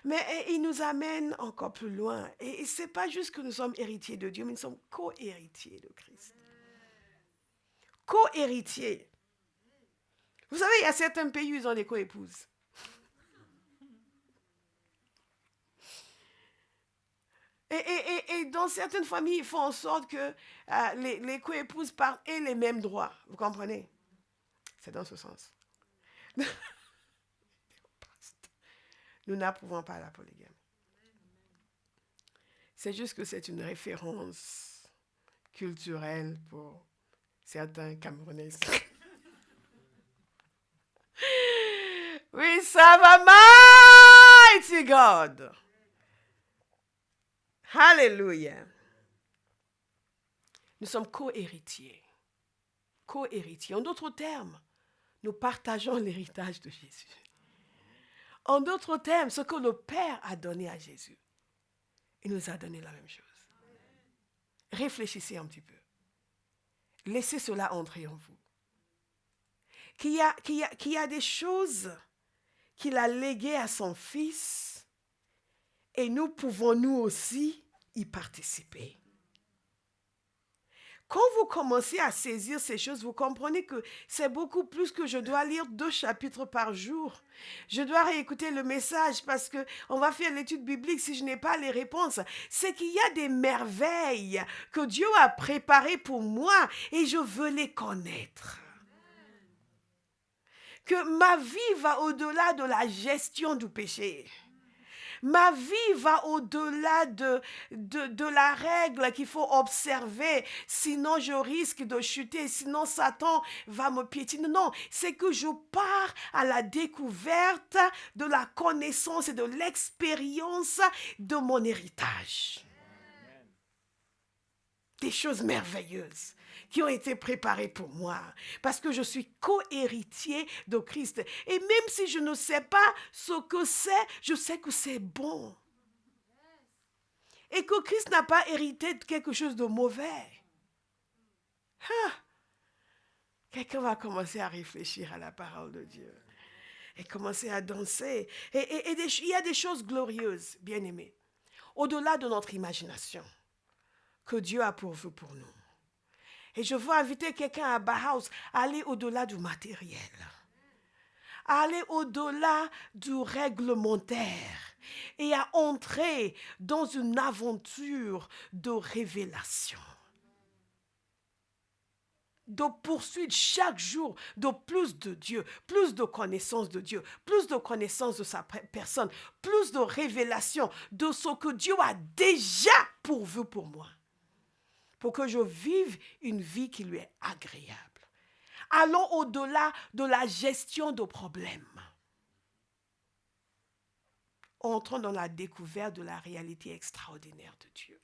Mais il nous amène encore plus loin. Et ce n'est pas juste que nous sommes héritiers de Dieu, mais nous sommes co-héritiers de Christ. Co-héritiers. Vous savez, il y a certains pays où ils ont des co-épouses. Et dans certaines familles, ils font en sorte que les co-épouses parlent et les mêmes droits. Vous comprenez? C'est dans ce sens. Nous n'approuvons pas la polygamie. C'est juste que c'est une référence culturelle pour certains Camerounais. We serve a mighty God. Alléluia. Nous sommes co-héritiers. Co-héritiers. En d'autres termes, nous partageons l'héritage de Jésus. En d'autres termes, ce que le Père a donné à Jésus, il nous a donné la même chose. Réfléchissez un petit peu. Laissez cela entrer en vous. Qu'il y a des choses qu'il a léguées à son Fils et nous pouvons nous aussi y participer. Quand vous commencez à saisir ces choses, vous comprenez que c'est beaucoup plus que je dois lire 2 chapitres par jour. Je dois réécouter le message parce qu'on va faire l'étude biblique si je n'ai pas les réponses. C'est qu'il y a des merveilles que Dieu a préparées pour moi et je veux les connaître. Que ma vie va au-delà de la gestion du péché. Ma vie va au-delà de la règle qu'il faut observer, sinon je risque de chuter, sinon Satan va me piétiner. Non, c'est que je pars à la découverte de la connaissance et de l'expérience de mon héritage. Des choses merveilleuses qui ont été préparées pour moi, parce que je suis co-héritier de Christ. Et même si je ne sais pas ce que c'est, je sais que c'est bon. Et que Christ n'a pas hérité de quelque chose de mauvais. Quelqu'un va commencer à réfléchir à la parole de Dieu et commencer à danser. Et il y a des choses glorieuses, bien aimés, au-delà de notre imagination, que Dieu a pourvu pour nous. Et je veux inviter quelqu'un à Bauhaus à aller au-delà du matériel, à aller au-delà du réglementaire et à entrer dans une aventure de révélation, de poursuite chaque jour de plus de Dieu, plus de connaissance de Dieu, plus de connaissance de sa personne, plus de révélation de ce que Dieu a déjà pourvu pour moi, pour que je vive une vie qui lui est agréable. Allons au-delà de la gestion de problèmes. Entrons dans la découverte de la réalité extraordinaire de Dieu.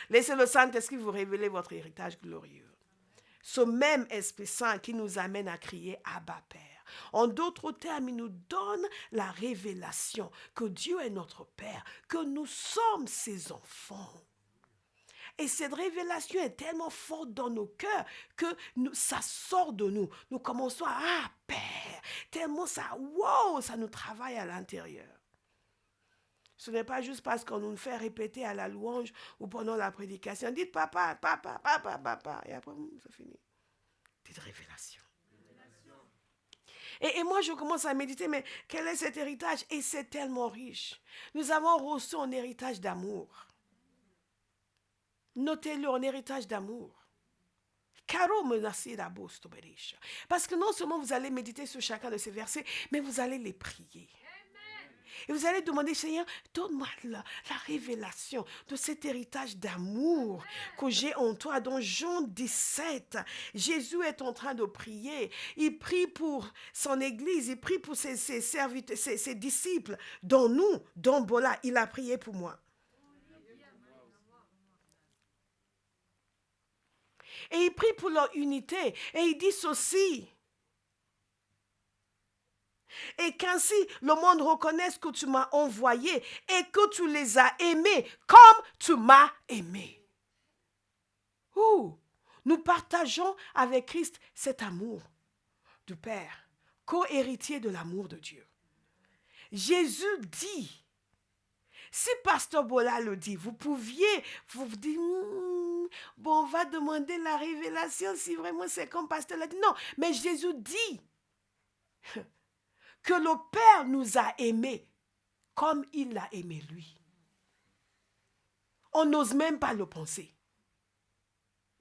Laissez le Saint-Esprit vous révéler votre héritage glorieux. Ce même Esprit Saint qui nous amène à crier Abba Père. En d'autres termes, il nous donne la révélation que Dieu est notre Père, que nous sommes ses enfants. Et cette révélation est tellement forte dans nos cœurs que ça sort de nous. Nous commençons à « Ah, Père !» Tellement ça, wow, ça nous travaille à l'intérieur. Ce n'est pas juste parce qu'on nous fait répéter à la louange ou pendant la prédication. Dites papa, papa, papa, papa. Et après, ça finit. Petite révélation. Et moi, je commence à méditer, mais quel est cet héritage? Et c'est tellement riche. Nous avons reçu un héritage d'amour. Notez-le, un héritage d'amour. Parce que non seulement vous allez méditer sur chacun de ces versets, mais vous allez les prier. Et vous allez demander, Seigneur, donne-moi la révélation de cet héritage d'amour que j'ai en toi. Dans Jean 17, Jésus est en train de prier. Il prie pour son église, il prie pour ses serviteurs, ses disciples. Dans nous, dans Bola, il a prié pour moi. Et il prie pour leur unité. Et il dit ceci. Et qu'ainsi le monde reconnaisse que tu m'as envoyé et que tu les as aimés comme tu m'as aimé. Nous partageons avec Christ cet amour du Père, co-héritier de l'amour de Dieu. Jésus dit, si Pasteur Bola le dit, vous pouviez vous dire, bon, on va demander la révélation si vraiment c'est comme Pasteur l'a dit. Non, mais Jésus dit que le Père nous a aimés comme il l'a aimé lui. On n'ose même pas le penser.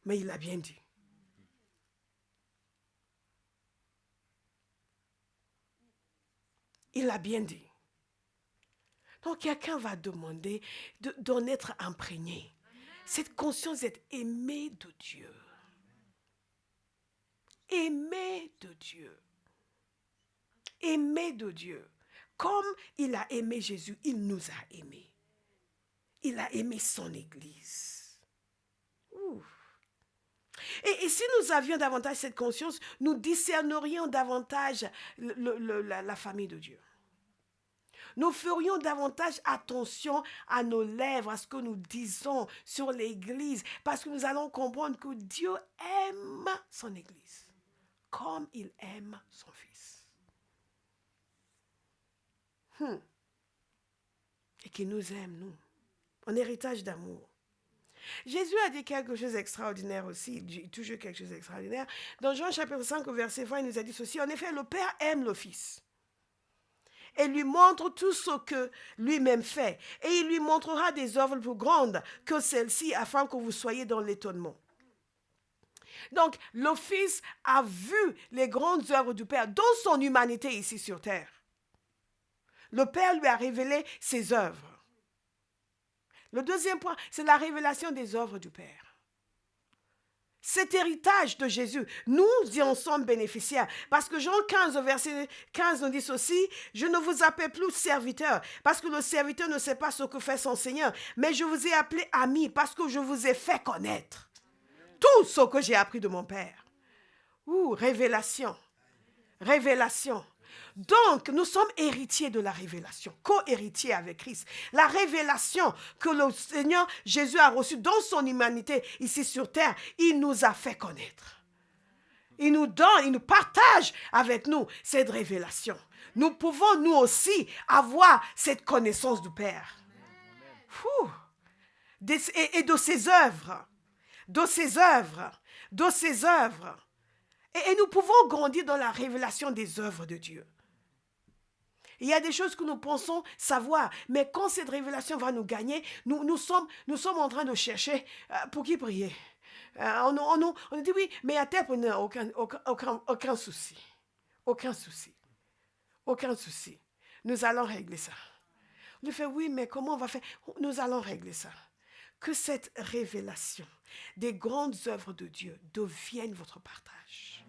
Mais il a bien dit. Il a bien dit. Donc quelqu'un va demander d'en être imprégné. Cette conscience d'être aimé de Dieu. Aimé de Dieu. aimé de Dieu. Comme il a aimé Jésus, il nous a aimés. Il a aimé son Église. Ouh. Et si nous avions davantage cette conscience, nous discernerions davantage la famille de Dieu. Nous ferions davantage attention à nos lèvres, à ce que nous disons sur l'Église, parce que nous allons comprendre que Dieu aime son Église, comme il aime son Fils. Et qu'il nous aime, nous, en héritage d'amour. Jésus a dit quelque chose d'extraordinaire aussi, il dit toujours quelque chose d'extraordinaire. Dans Jean chapitre 5, verset 20, il nous a dit ceci, en effet, le Père aime le Fils et lui montre tout ce que lui-même fait. Et il lui montrera des œuvres plus grandes que celles-ci, afin que vous soyez dans l'étonnement. Donc, le Fils a vu les grandes œuvres du Père dans son humanité ici sur terre. Le Père lui a révélé ses œuvres. Le deuxième point, c'est la révélation des œuvres du Père. Cet héritage de Jésus, nous y en sommes bénéficiaires. Parce que Jean 15, verset 15 nous dit ceci, « Je ne vous appelle plus serviteur, parce que le serviteur ne sait pas ce que fait son Seigneur, mais je vous ai appelé ami, parce que je vous ai fait connaître tout ce que j'ai appris de mon Père. » Ouh, révélation, révélation. Donc, nous sommes héritiers de la révélation, co-héritiers avec Christ. La révélation que le Seigneur Jésus a reçue dans son humanité ici sur terre, il nous a fait connaître. Il nous donne, il nous partage avec nous cette révélation. Nous pouvons nous aussi avoir cette connaissance du Père. Et de ses œuvres, de ses œuvres, de ses œuvres. Et nous pouvons grandir dans la révélation des œuvres de Dieu. Il y a des choses que nous pensons savoir, mais quand cette révélation va nous gagner, nous sommes en train de chercher pour qui prier. On nous dit oui, mais à terre, aucun souci. Aucun souci. Aucun souci. Nous allons régler ça. On nous fait oui, mais comment on va faire? Nous allons régler ça. Que cette révélation des grandes œuvres de Dieu devienne votre partage.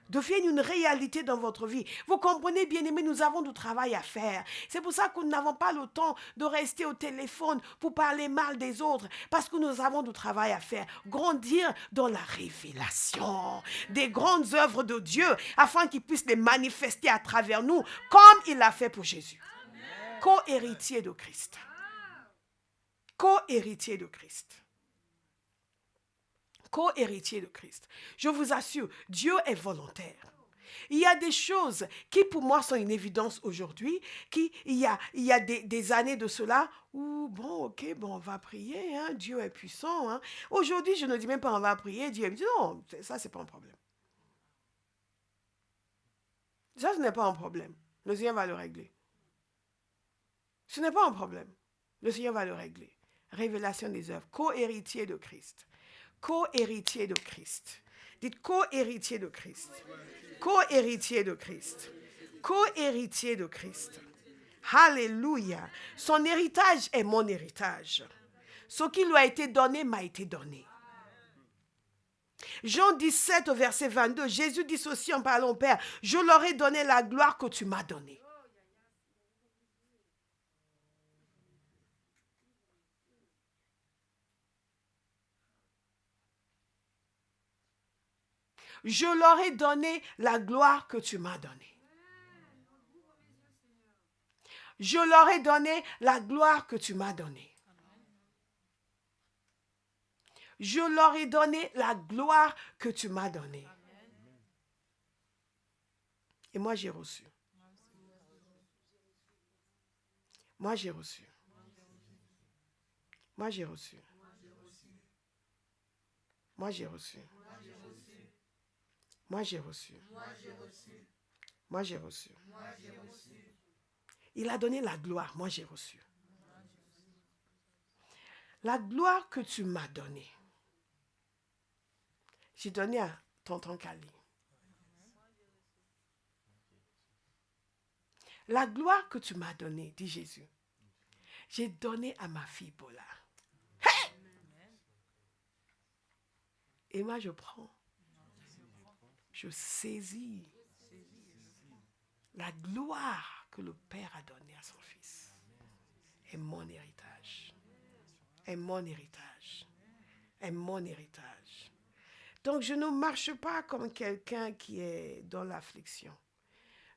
Devienne une réalité dans votre vie. Vous comprenez, bien-aimés, nous avons du travail à faire. C'est pour ça que nous n'avons pas le temps de rester au téléphone pour parler mal des autres, parce que nous avons du travail à faire. Grandir dans la révélation des grandes œuvres de Dieu, afin qu'il puisse les manifester à travers nous, comme il l'a fait pour Jésus. Co-héritier de Christ. Co-héritier de Christ. Co-héritier de Christ. Je vous assure, Dieu est volontaire. Il y a des choses qui pour moi sont une évidence aujourd'hui, il y a des années de cela où, on va prier, hein, Dieu est puissant. Hein. Aujourd'hui, je ne dis même pas on va prier, Dieu me dit non, ça c'est pas un problème. Ça, ce n'est pas un problème. Le Seigneur va le régler. Ce n'est pas un problème. Le Seigneur va le régler. Révélation des œuvres, co-héritier de Christ. Co-héritier de Christ. Dites co-héritier de Christ. Co-héritier de Christ. Co-héritier de Christ. Alléluia. Son héritage est mon héritage. Ce qui lui a été donné m'a été donné. Jean 17, verset 22, Jésus dit ceci en parlant au Père, « Je leur ai donné la gloire que tu m'as donnée. » Je leur ai donné la gloire que tu m'as donnée. Je leur ai donné la gloire que tu m'as donnée. Je leur ai donné la gloire que tu m'as donnée. Et moi, j'ai reçu. Moi, j'ai reçu. Moi, j'ai reçu. Moi, j'ai reçu. Moi, j'ai reçu. Moi, j'ai reçu. Il a donné la gloire. Moi, j'ai reçu. La gloire que tu m'as donnée, j'ai donné à tonton Kali. La gloire que tu m'as donnée, dit Jésus, j'ai donné à ma fille Paula. Hey! Et moi, je prends. Je saisis La gloire que le Père a donnée à son Fils est mon héritage. Est mon héritage. Est mon héritage. Donc je ne marche pas comme quelqu'un qui est dans l'affliction.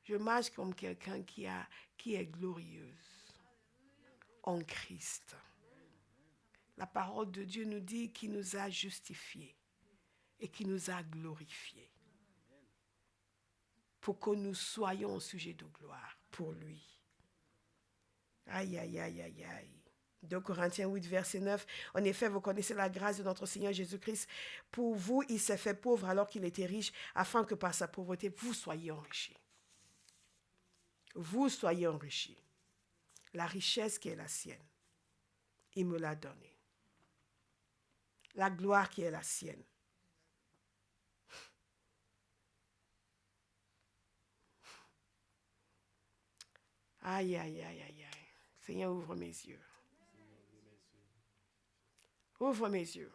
Je marche comme quelqu'un qui est glorieuse en Christ. La parole de Dieu nous dit qu'il nous a justifiés et qu'il nous a glorifiés pour que nous soyons au sujet de gloire pour lui. Aïe, aïe, aïe, aïe, aïe. 2 Corinthiens 8, verset 9. En effet, vous connaissez la grâce de notre Seigneur Jésus-Christ. Pour vous, il s'est fait pauvre alors qu'il était riche, afin que par sa pauvreté, vous soyez enrichis. Vous soyez enrichis. La richesse qui est la sienne, il me l'a donnée. La gloire qui est la sienne. Aïe, aïe, aïe, aïe, aïe. Seigneur, ouvre mes yeux. Ouvre mes yeux.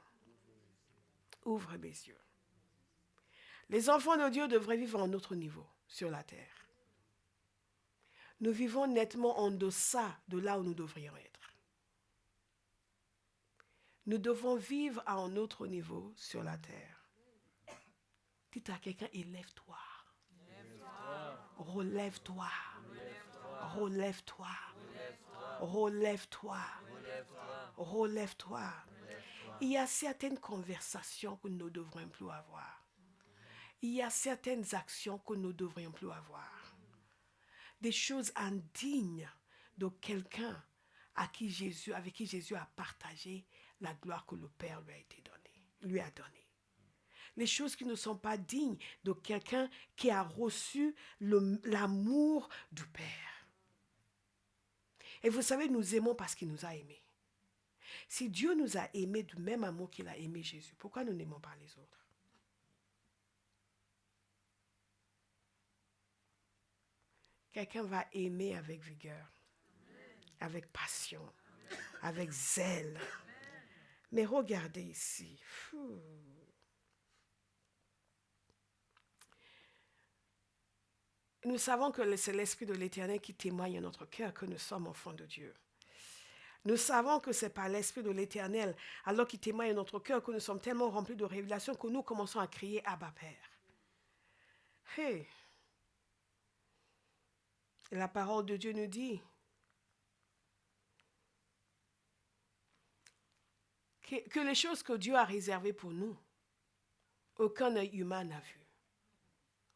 Ouvre mes yeux. Les enfants de Dieu devraient vivre à un autre niveau sur la terre. Nous vivons nettement en deçà de là où nous devrions être. Nous devons vivre à un autre niveau sur la terre. Dites à quelqu'un, élève-toi. Relève-toi. Relève-toi. Relève-toi. Relève-toi. Il y a certaines conversations que nous ne devrions plus avoir. Il y a certaines actions que nous ne devrions plus avoir. Des choses indignes de quelqu'un avec qui Jésus a partagé la gloire que le Père lui a donnée. Les choses qui ne sont pas dignes de quelqu'un qui a reçu l'amour du Père. Et vous savez, nous aimons parce qu'il nous a aimés. Si Dieu nous a aimés du même amour qu'il a aimé Jésus, pourquoi nous n'aimons pas les autres? Quelqu'un va aimer avec vigueur, avec passion, avec zèle. Mais regardez ici. Nous savons que c'est l'Esprit de l'Éternel qui témoigne à notre cœur que nous sommes enfants de Dieu. Nous savons que c'est par l'Esprit de l'Éternel, alors qu'il témoigne à notre cœur, que nous sommes tellement remplis de révélations que nous commençons à crier « Abba Père ». Hey! Et la parole de Dieu nous dit que les choses que Dieu a réservées pour nous, aucun œil humain n'a vu.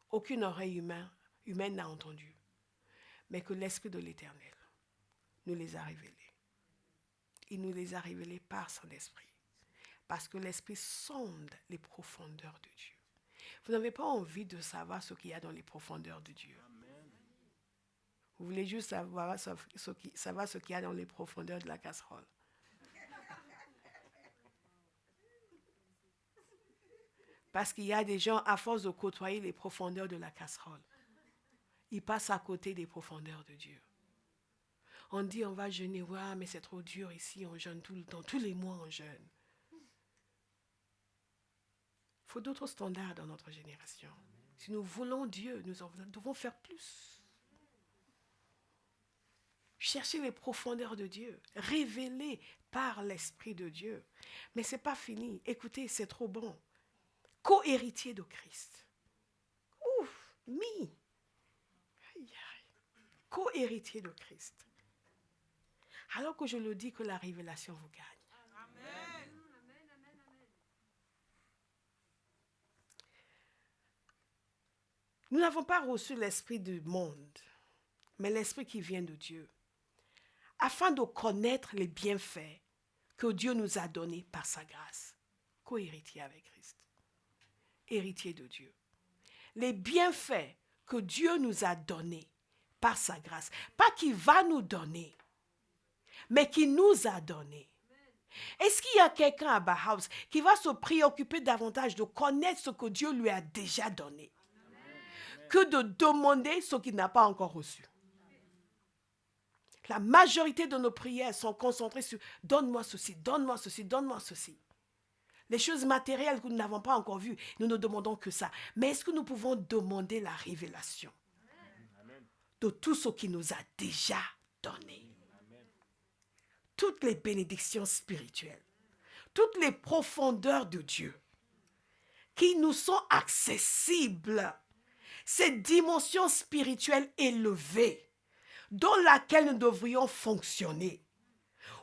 Aucune oreille humaine n'a entendu. Mais que l'Esprit de l'Éternel nous les a révélées. Il nous les a révélées par son Esprit. Parce que l'Esprit sonde les profondeurs de Dieu. Vous n'avez pas envie de savoir ce qu'il y a dans les profondeurs de Dieu. Vous voulez juste savoir ce qu'il y a dans les profondeurs de la casserole. Parce qu'il y a des gens, à force de côtoyer les profondeurs de la casserole, ils passent à côté des profondeurs de Dieu. On dit, on va jeûner, ouais, mais c'est trop dur ici, on jeûne tout le temps, tous les mois on jeûne. Il faut d'autres standards dans notre génération. Si nous voulons Dieu, nous devons faire plus. Chercher les profondeurs de Dieu, révélées par l'Esprit de Dieu. Mais ce n'est pas fini. Écoutez, c'est trop bon. Co-héritier de Christ. Ouf, co-héritier de Christ. Alors que je le dis que la révélation vous gagne. Amen. Nous n'avons pas reçu l'esprit du monde, mais l'esprit qui vient de Dieu, afin de connaître les bienfaits que Dieu nous a donnés par sa grâce. Co-héritier avec Christ. Héritier de Dieu. Les bienfaits que Dieu nous a donnés par sa grâce. Pas qu'il va nous donner, mais qu'il nous a donnés. Est-ce qu'il y a quelqu'un à Bauhaus qui va se préoccuper davantage de connaître ce que Dieu lui a déjà donné que de demander ce qu'il n'a pas encore reçu? La majorité de nos prières sont concentrées sur « donne-moi ceci, donne-moi ceci, donne-moi ceci ». Les choses matérielles que nous n'avons pas encore vues, nous ne demandons que ça. Mais est-ce que nous pouvons demander la révélation? Amen. de tout ce qu'il nous a déjà donné. Toutes les bénédictions spirituelles, toutes les profondeurs de Dieu qui nous sont accessibles, cette dimension spirituelle élevée dans laquelle nous devrions fonctionner,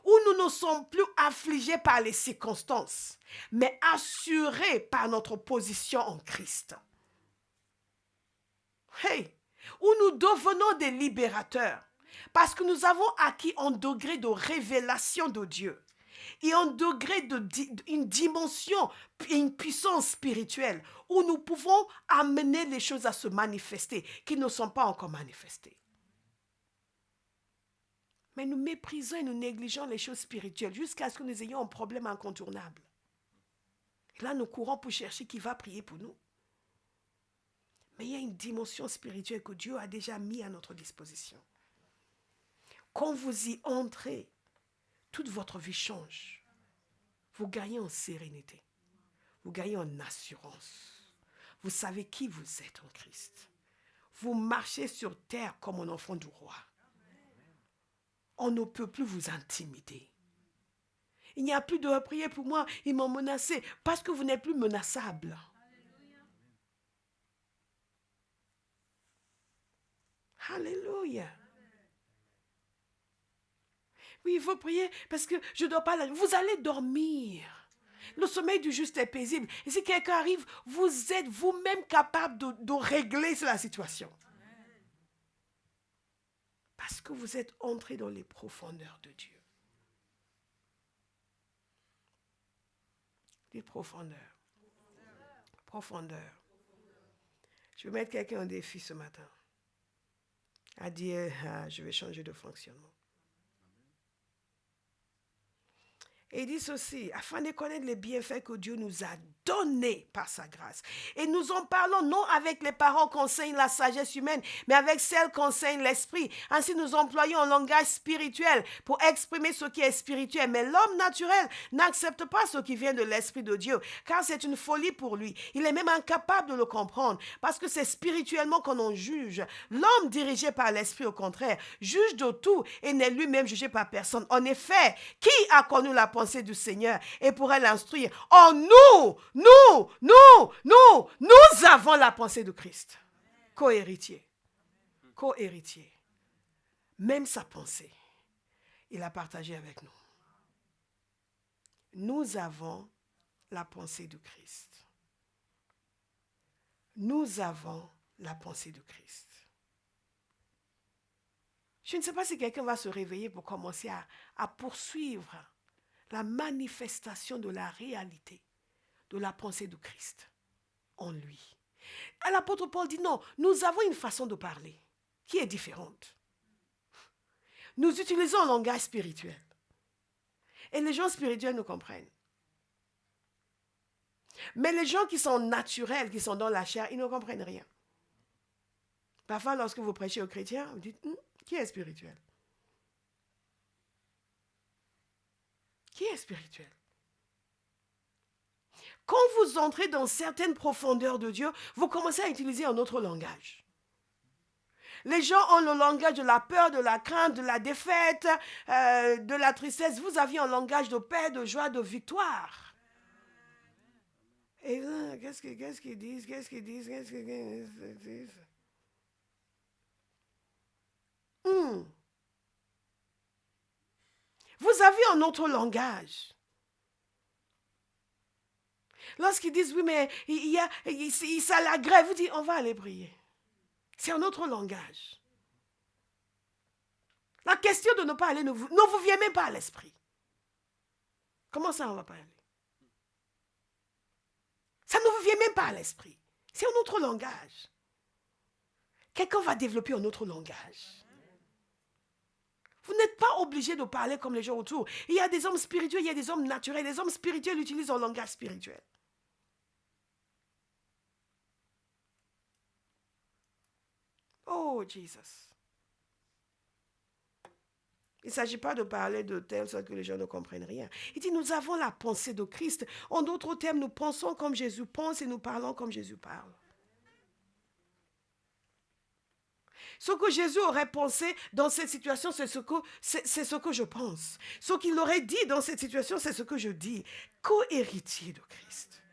où nous ne sommes plus affligés par les circonstances, mais assurés par notre position en Christ. Hey, où nous devenons des libérateurs, parce que nous avons acquis un degré de révélation de Dieu et un degré une dimension, une puissance spirituelle où nous pouvons amener les choses à se manifester qui ne sont pas encore manifestées. Mais nous méprisons et nous négligeons les choses spirituelles jusqu'à ce que nous ayons un problème incontournable. Et là, nous courons pour chercher qui va prier pour nous. Mais il y a une dimension spirituelle que Dieu a déjà mis à notre disposition. Quand vous y entrez, toute votre vie change. Vous gagnez en sérénité. Vous gagnez en assurance. Vous savez qui vous êtes en Christ. Vous marchez sur terre comme un enfant du roi. On ne peut plus vous intimider. Il n'y a plus de prier pour moi, ils m'ont menacé, parce que vous n'êtes plus menaçable. Alléluia. Oui, il faut prier parce que je ne dors pas. Vous allez dormir. Le sommeil du juste est paisible. Et si quelqu'un arrive, vous êtes vous-même capable de régler la situation. Parce que vous êtes entré dans les profondeurs de Dieu. Les profondeurs. Profondeur. Je vais mettre quelqu'un en défi ce matin. À dire, je vais changer de fonctionnement. Et il dit ceci, afin de connaître les bienfaits que Dieu nous a donnés par sa grâce. Et nous en parlons non avec les paroles qu'enseigne la sagesse humaine, mais avec celles qu'enseigne l'esprit. Ainsi nous employons un langage spirituel pour exprimer ce qui est spirituel. Mais l'homme naturel n'accepte pas ce qui vient de l'esprit de Dieu, car c'est une folie pour lui. Il est même incapable de le comprendre, parce que c'est spirituellement qu'on en juge. L'homme dirigé par l'esprit, au contraire, juge de tout et n'est lui-même jugé par personne. En effet, qui a connu la pensée du Seigneur et pourrait l'instruire? En nous avons la pensée de Christ. Co-héritier. Co-héritier. Même sa pensée, il a partagé avec nous. Nous avons la pensée de Christ. Nous avons la pensée de Christ. Je ne sais pas si quelqu'un va se réveiller pour commencer à poursuivre la manifestation de la réalité de la pensée de Christ en lui. Et l'apôtre Paul dit non, nous avons une façon de parler qui est différente. Nous utilisons un langage spirituel. Et les gens spirituels nous comprennent. Mais les gens qui sont naturels, qui sont dans la chair, ils ne comprennent rien. Parfois, lorsque vous prêchez aux chrétiens, vous dites, qui est spirituel? Qui est spirituel? Quand vous entrez dans certaines profondeurs de Dieu, vous commencez à utiliser un autre langage. Les gens ont le langage de la peur, de la crainte, de la défaite, de la tristesse. Vous aviez un langage de paix, de joie, de victoire. Et qu'est-ce qu'ils disent? Vous avez un autre langage. Lorsqu'ils disent, oui, mais ça la grève, vous dites, on va aller prier. C'est un autre langage. La question de ne pas aller ne vous vient même pas à l'esprit. Comment ça, on ne va pas aller? Ça ne vous vient même pas à l'esprit. C'est un autre langage. Quelqu'un va développer un autre langage. Vous n'êtes pas obligé de parler comme les gens autour. Il y a des hommes spirituels, il y a des hommes naturels. Les hommes spirituels utilisent un langage spirituel. Oh, Jesus. Il ne s'agit pas de parler de telle sorte que les gens ne comprennent rien. Il dit, nous avons la pensée de Christ. En d'autres termes, nous pensons comme Jésus pense et nous parlons comme Jésus parle. Ce que Jésus aurait pensé dans cette situation, c'est ce que je pense. Ce qu'il aurait dit dans cette situation, c'est ce que je dis. Co-héritier de Christ.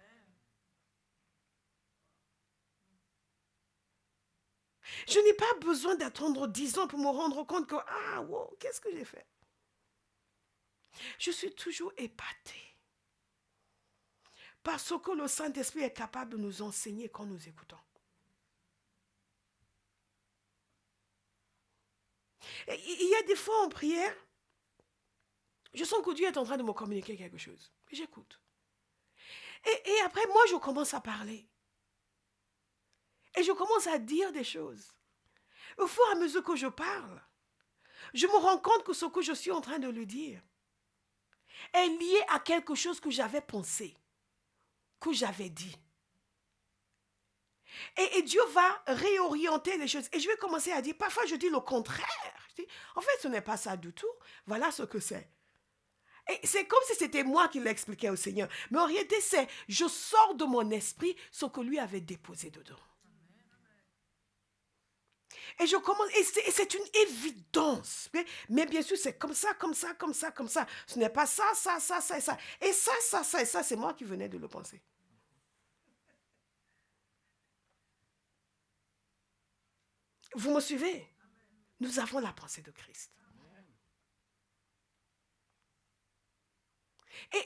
Je n'ai pas besoin d'attendre 10 ans pour me rendre compte que, ah, wow, qu'est-ce que j'ai fait? Je suis toujours épatée par ce que le Saint-Esprit est capable de nous enseigner quand nous écoutons. Et il y a des fois en prière, je sens que Dieu est en train de me communiquer quelque chose. J'écoute. Et après, moi, je commence à parler. Et je commence à dire des choses. Au fur et à mesure que je parle, je me rends compte que ce que je suis en train de lui dire est lié à quelque chose que j'avais pensé, que j'avais dit. Et Dieu va réorienter les choses. Et je vais commencer à dire, parfois je dis le contraire. Je dis, en fait, ce n'est pas ça du tout. Voilà ce que c'est. Et c'est comme si c'était moi qui l'expliquais au Seigneur. Mais en réalité, c'est, je sors de mon esprit ce que lui avait déposé dedans. Et je commence, et c'est une évidence. Mais bien sûr, c'est comme ça, comme ça, comme ça, comme ça. Ce n'est pas ça, ça, ça, ça et ça. Et ça, ça, ça et ça, c'est moi qui venais de le penser. Vous me suivez? Nous avons la pensée de Christ.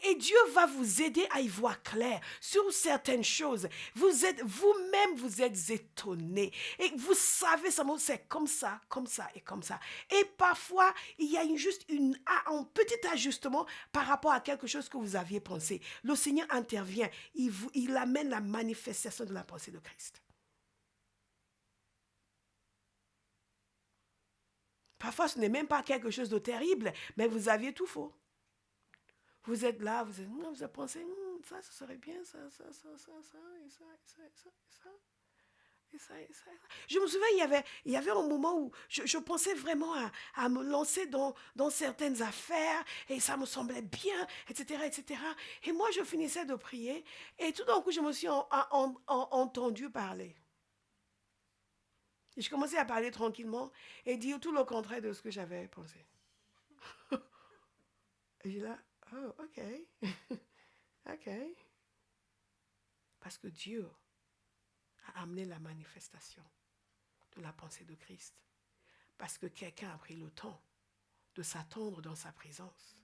Et Dieu va vous aider à y voir clair sur certaines choses. Vous-même, vous êtes étonné. Et vous savez, c'est comme ça et comme ça. Et parfois, il y a juste un petit ajustement par rapport à quelque chose que vous aviez pensé. Le Seigneur intervient. Il amène la manifestation de la pensée de Christ. Parfois, ce n'est même pas quelque chose de terrible, mais vous aviez tout faux. Vous êtes là, vous avez pensé, ça, ce serait bien, ça, et ça, et ça, et ça, et ça. Je me souviens, il y avait un moment où je pensais vraiment à me lancer dans certaines affaires, et ça me semblait bien, etc., etc. Et moi, je finissais de prier, et tout d'un coup, je me suis entendu parler. Et je commençais à parler tranquillement, et dire tout le contraire de ce que j'avais pensé. Et j'ai là, oh, ok. Ok. Parce que Dieu a amené la manifestation de la pensée de Christ. Parce que quelqu'un a pris le temps de s'attendre dans sa présence.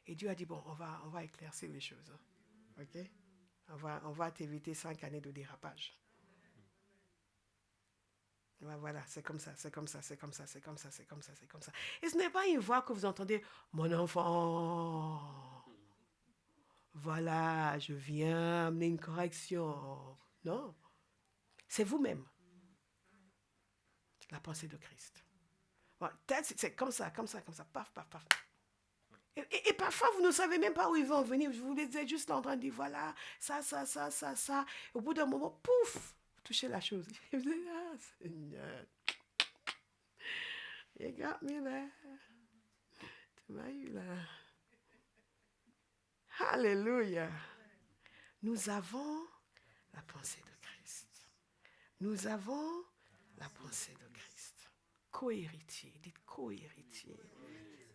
Et Dieu a dit, bon, on va éclaircir les choses. Ok? On va t'éviter 5 années de dérapage. Et ben voilà, c'est comme ça, c'est comme ça, c'est comme ça, c'est comme ça, c'est comme ça, c'est comme ça. Et ce n'est pas une voix que vous entendez, mon enfant. Voilà, je viens amener une correction. Non, c'est vous-même. La pensée de Christ. Voilà, c'est comme ça, comme ça, comme ça, paf, paf, paf. Et parfois, vous ne savez même pas où ils vont venir. Vous êtes juste en train de dire, voilà, ça, ça, ça, ça, ça. Au bout d'un moment, pouf, vous touchez la chose. Et vous dites, ah, Seigneur, you got me there. Tu m'as eu là. Alléluia. Nous avons la pensée de Christ. Nous avons la pensée de Christ. Co-héritier, dites co-héritier.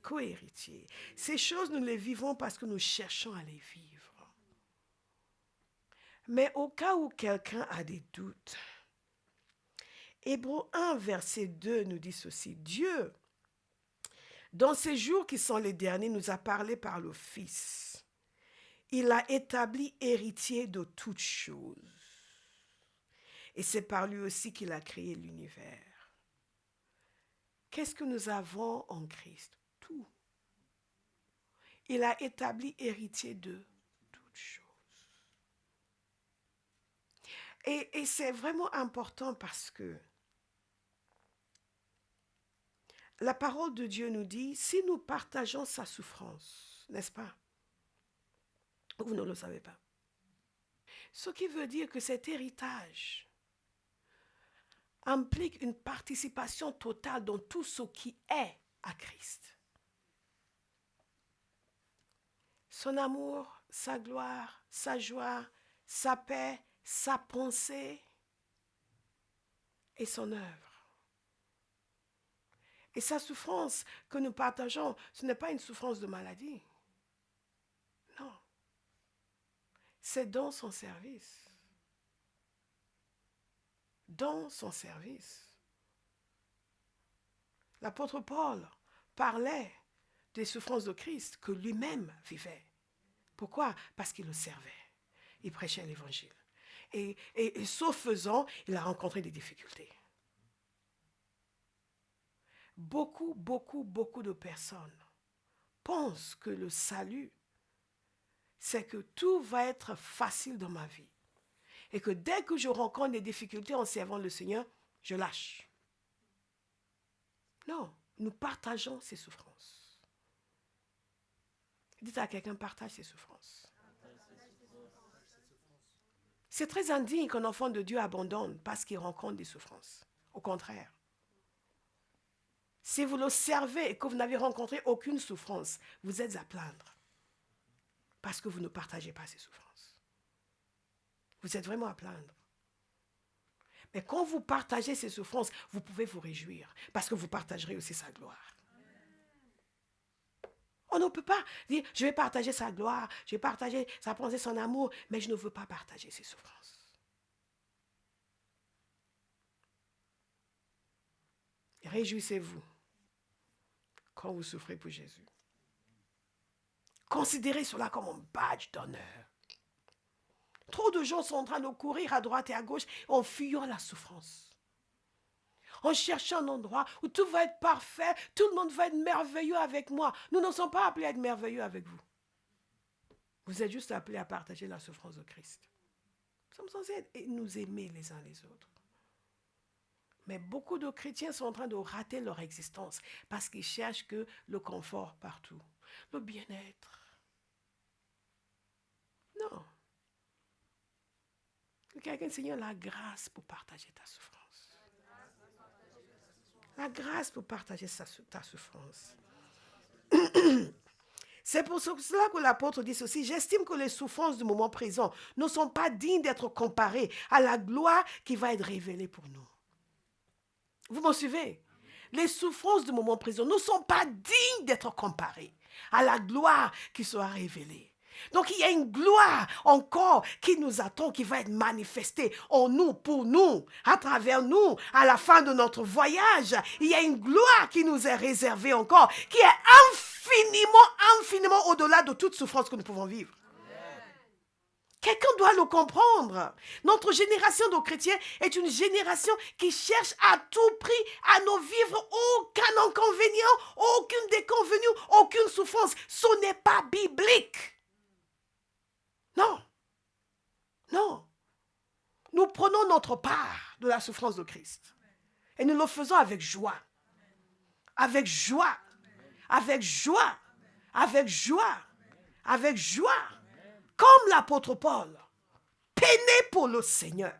Co-héritier. Ces choses, nous les vivons parce que nous cherchons à les vivre. Mais au cas où quelqu'un a des doutes, Hébreux 1, verset 2 nous dit ceci. Dieu, dans ces jours qui sont les derniers, nous a parlé par le Fils. Il a établi héritier de toutes choses. Et c'est par lui aussi qu'il a créé l'univers. Qu'est-ce que nous avons en Christ? Tout. Il a établi héritier de toutes choses. Et c'est vraiment important parce que la parole de Dieu nous dit, si nous partageons sa souffrance, n'est-ce pas? Vous ne le savez pas. Ce qui veut dire que cet héritage implique une participation totale dans tout ce qui est à Christ. Son amour, sa gloire, sa joie, sa paix, sa pensée et son œuvre. Et sa souffrance que nous partageons, ce n'est pas une souffrance de maladie. Non. C'est dans son service. Dans son service. L'apôtre Paul parlait des souffrances de Christ que lui-même vivait. Pourquoi? Parce qu'il le servait. Il prêchait l'évangile. Et ce faisant, il a rencontré des difficultés. Beaucoup de personnes pensent que le salut, c'est que tout va être facile dans ma vie. Et que dès que je rencontre des difficultés en servant le Seigneur, je lâche. Non, nous partageons ces souffrances. Dites à quelqu'un, partage ses souffrances. C'est très indigne qu'un enfant de Dieu abandonne parce qu'il rencontre des souffrances. Au contraire. Si vous le servez et que vous n'avez rencontré aucune souffrance, vous êtes à plaindre. Parce que vous ne partagez pas ces souffrances. Vous êtes vraiment à plaindre. Mais quand vous partagez ces souffrances, vous pouvez vous réjouir. Parce que vous partagerez aussi sa gloire. On ne peut pas dire, je vais partager sa gloire, je vais partager sa pensée, son amour, mais je ne veux pas partager ses souffrances. Réjouissez-vous quand vous souffrez pour Jésus. Considérez cela comme un badge d'honneur. Trop de gens sont en train de courir à droite et à gauche en fuyant la souffrance. En cherchant un endroit où tout va être parfait, tout le monde va être merveilleux avec moi. Nous ne sommes pas appelés à être merveilleux avec vous. Vous êtes juste appelés à partager la souffrance de Christ. Nous sommes censés nous aimer les uns les autres. Mais beaucoup de chrétiens sont en train de rater leur existence parce qu'ils cherchent que le confort partout, le bien-être. Non. Que quelqu'un, Seigneur, la grâce pour partager ta souffrance. La grâce pour partager ta souffrance. C'est pour cela que l'apôtre dit ceci. J'estime que les souffrances du moment présent ne sont pas dignes d'être comparées à la gloire qui va être révélée pour nous. Vous me suivez? Les souffrances du moment présent ne sont pas dignes d'être comparées à la gloire qui sera révélée. Donc il y a une gloire encore qui nous attend, qui va être manifestée en nous, pour nous, à travers nous, à la fin de notre voyage. Il y a une gloire qui nous est réservée encore, qui est infiniment au-delà de toute souffrance que nous pouvons vivre. Quelqu'un doit le comprendre. Notre génération de chrétiens est une génération qui cherche à tout prix à ne vivre aucun inconvénient, aucune déconvenue, aucune souffrance. Ce n'est pas biblique. Non. Non. Nous prenons notre part de la souffrance de Christ. Et nous le faisons avec joie. Avec joie. Avec joie. Avec joie. Avec joie. Comme l'apôtre Paul. Peiner pour le Seigneur.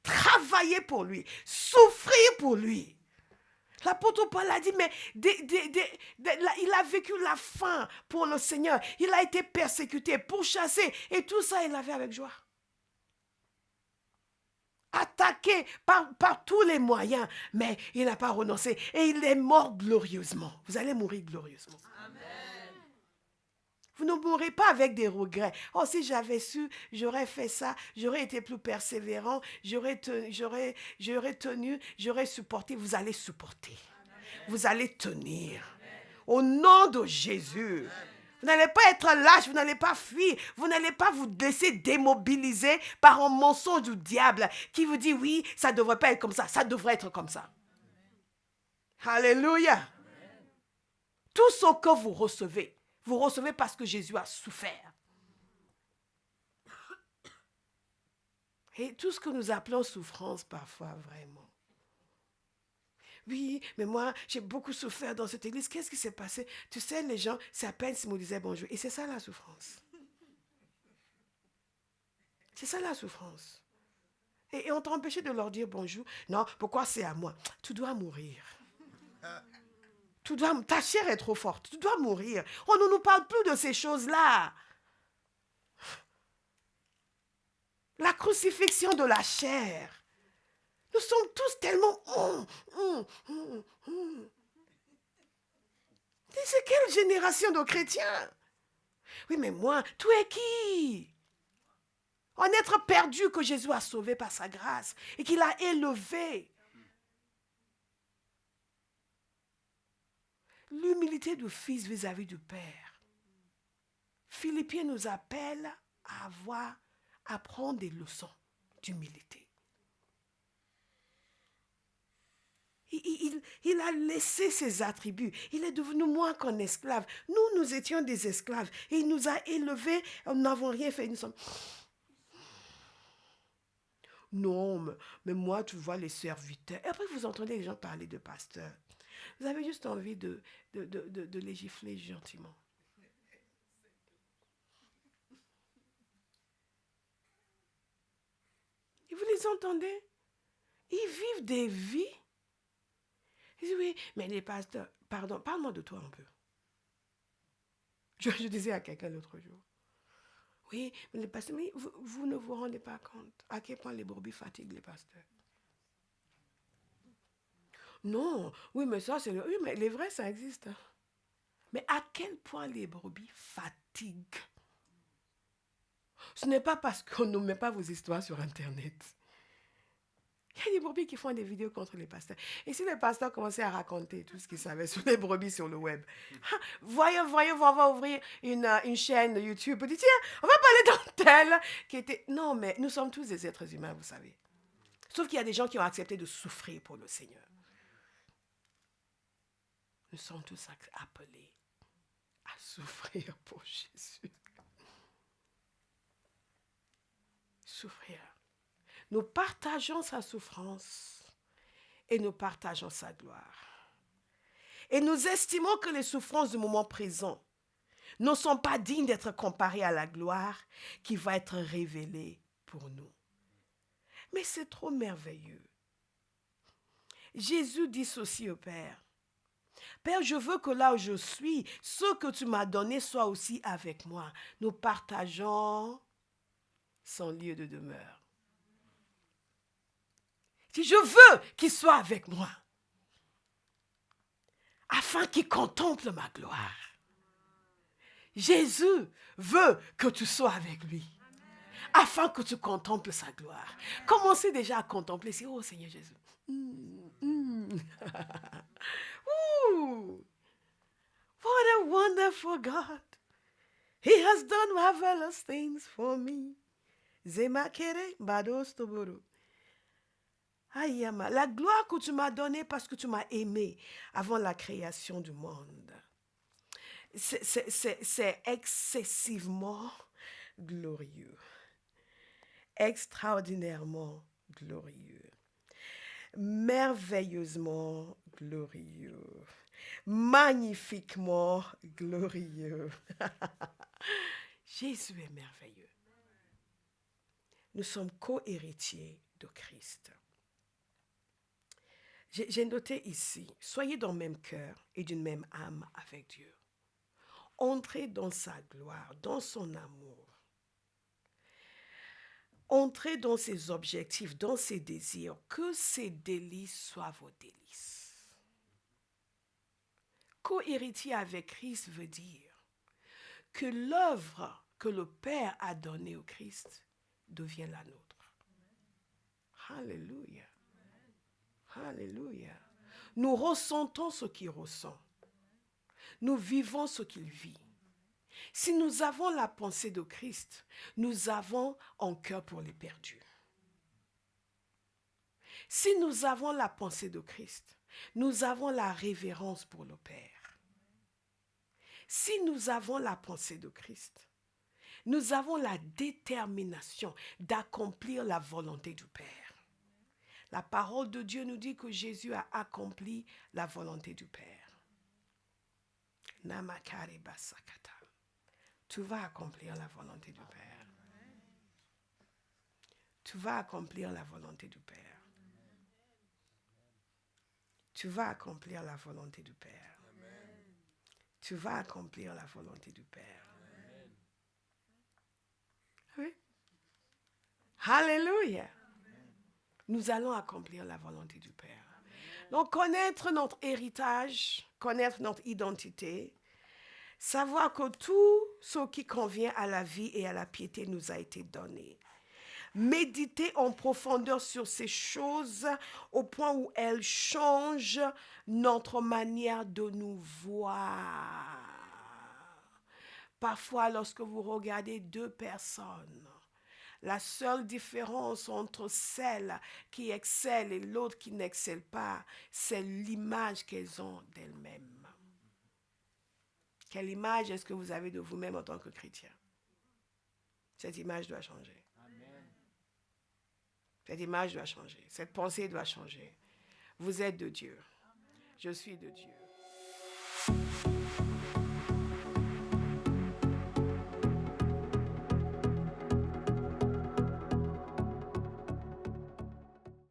Travailler pour lui. Souffrir pour lui. L'apôtre Paul a dit, mais il a vécu la faim pour le Seigneur. Il a été persécuté, pourchassé. Et tout ça, il l'avait avec joie. Attaqué par tous les moyens. Mais il n'a pas renoncé. Et il est mort glorieusement. Vous allez mourir glorieusement. Amen. Vous ne mourrez pas avec des regrets. Oh, si j'avais su, j'aurais fait ça. J'aurais été plus persévérant. J'aurais tenu, j'aurais supporté. Vous allez supporter. Amen. Vous allez tenir. Amen. Au nom de Jésus. Amen. Vous n'allez pas être lâche, vous n'allez pas fuir. Vous n'allez pas vous laisser démobiliser par un mensonge du diable qui vous dit, oui, ça ne devrait pas être comme ça. Ça devrait être comme ça. Amen. Alléluia. Amen. Tout ce que vous recevez parce que Jésus a souffert. Et tout ce que nous appelons souffrance parfois, vraiment. Oui, mais moi, j'ai beaucoup souffert dans cette église. Qu'est-ce qui s'est passé? Tu sais, les gens, c'est à peine s'ils me disaient bonjour. Et c'est ça la souffrance. C'est ça la souffrance. Et on t'a empêché de leur dire bonjour. Non, pourquoi c'est à moi? Tu dois mourir. Ta chair est trop forte. Tu dois mourir. On ne nous parle plus de ces choses-là. La crucifixion de la chair. Nous sommes tous tellement... C'est quelle génération de chrétiens? Oui, mais moi, tu es qui? Un être perdu que Jésus a sauvé par sa grâce et qu'il a élevé. L'humilité du Fils vis-à-vis du Père. Philippiens nous appelle à prendre des leçons d'humilité. Il a laissé ses attributs. Il est devenu moins qu'un esclave. Nous étions des esclaves. Et il nous a élevés. Nous n'avons rien fait. Nous sommes... Non, mais moi, tu vois, les serviteurs. Et après, vous entendez les gens parler de pasteurs. Vous avez juste envie de les gifler gentiment. Et vous les entendez? Ils vivent des vies. Ils disent, oui, mais les pasteurs, pardon, parle-moi de toi un peu. Je disais à quelqu'un l'autre jour, oui, mais les pasteurs, mais vous ne vous rendez pas compte à quel point les brebis fatiguent les pasteurs. Non, oui, mais ça, c'est oui, mais les vrais, ça existe. Hein. Mais à quel point les brebis fatiguent? Ce n'est pas parce qu'on ne met pas vos histoires sur Internet. Il y a des brebis qui font des vidéos contre les pasteurs. Et si les pasteurs commençaient à raconter tout ce qu'ils savaient sur les brebis sur le web, voyons, on va ouvrir une chaîne YouTube. On dit, tiens, on va parler d'un tel qui était... Non, mais nous sommes tous des êtres humains, vous savez. Sauf qu'il y a des gens qui ont accepté de souffrir pour le Seigneur. Nous sommes tous appelés à souffrir pour Jésus. Souffrir. Nous partageons sa souffrance et nous partageons sa gloire. Et nous estimons que les souffrances du moment présent ne sont pas dignes d'être comparées à la gloire qui va être révélée pour nous. Mais c'est trop merveilleux. Jésus dit ceci au Père. Père, je veux que là où je suis, ce que tu m'as donné soit aussi avec moi. Nous partageons son lieu de demeure. Si je veux qu'il soit avec moi, afin qu'il contemple ma gloire. Jésus veut que tu sois avec lui, afin que tu contemples sa gloire. Commencez déjà à contempler, c'est oh Seigneur Jésus. What a wonderful God. He has done marvelous things for me. Zemakere badostoboro. La gloire que tu m'as donnée parce que tu m'as aimé avant la création du monde. C'est excessivement glorieux. Extraordinairement glorieux. Merveilleusement glorieux. Magnifiquement glorieux. Jésus est merveilleux. Nous sommes co-héritiers de Christ. J'ai noté ici, soyez dans le même cœur et d'une même âme avec Dieu. Entrez dans sa gloire, dans son amour. Entrez dans ses objectifs, dans ses désirs. Que ses délices soient vos délices. Co-héritier avec Christ veut dire que l'œuvre que le Père a donnée au Christ devient la nôtre. Alléluia. Alléluia. Nous ressentons ce qu'il ressent. Nous vivons ce qu'il vit. Si nous avons la pensée de Christ, nous avons un cœur pour les perdus. Si nous avons la pensée de Christ, nous avons la révérence pour le Père. Si nous avons la pensée de Christ, nous avons la détermination d'accomplir la volonté du Père. La parole de Dieu nous dit que Jésus a accompli la volonté du Père. Namakare basakata. Tu vas accomplir la volonté du Père. Tu vas accomplir la volonté du Père. Tu vas accomplir la volonté du Père. Tu vas accomplir la volonté du Père. Oui. Alléluia. Nous allons accomplir la volonté du Père. Donc, connaître notre héritage connaître notre identité, savoir que tout ce qui convient à la vie et à la piété nous a été donné. Méditer en profondeur sur ces choses au point où elles changent notre manière de nous voir. Parfois, lorsque vous regardez deux personnes, la seule différence entre celle qui excelle et l'autre qui n'excelle pas, c'est l'image qu'elles ont d'elles-mêmes. Quelle image est-ce que vous avez de vous-même en tant que chrétien? Cette image doit changer. Cette image doit changer. Cette pensée doit changer. Vous êtes de Dieu. Je suis de Dieu.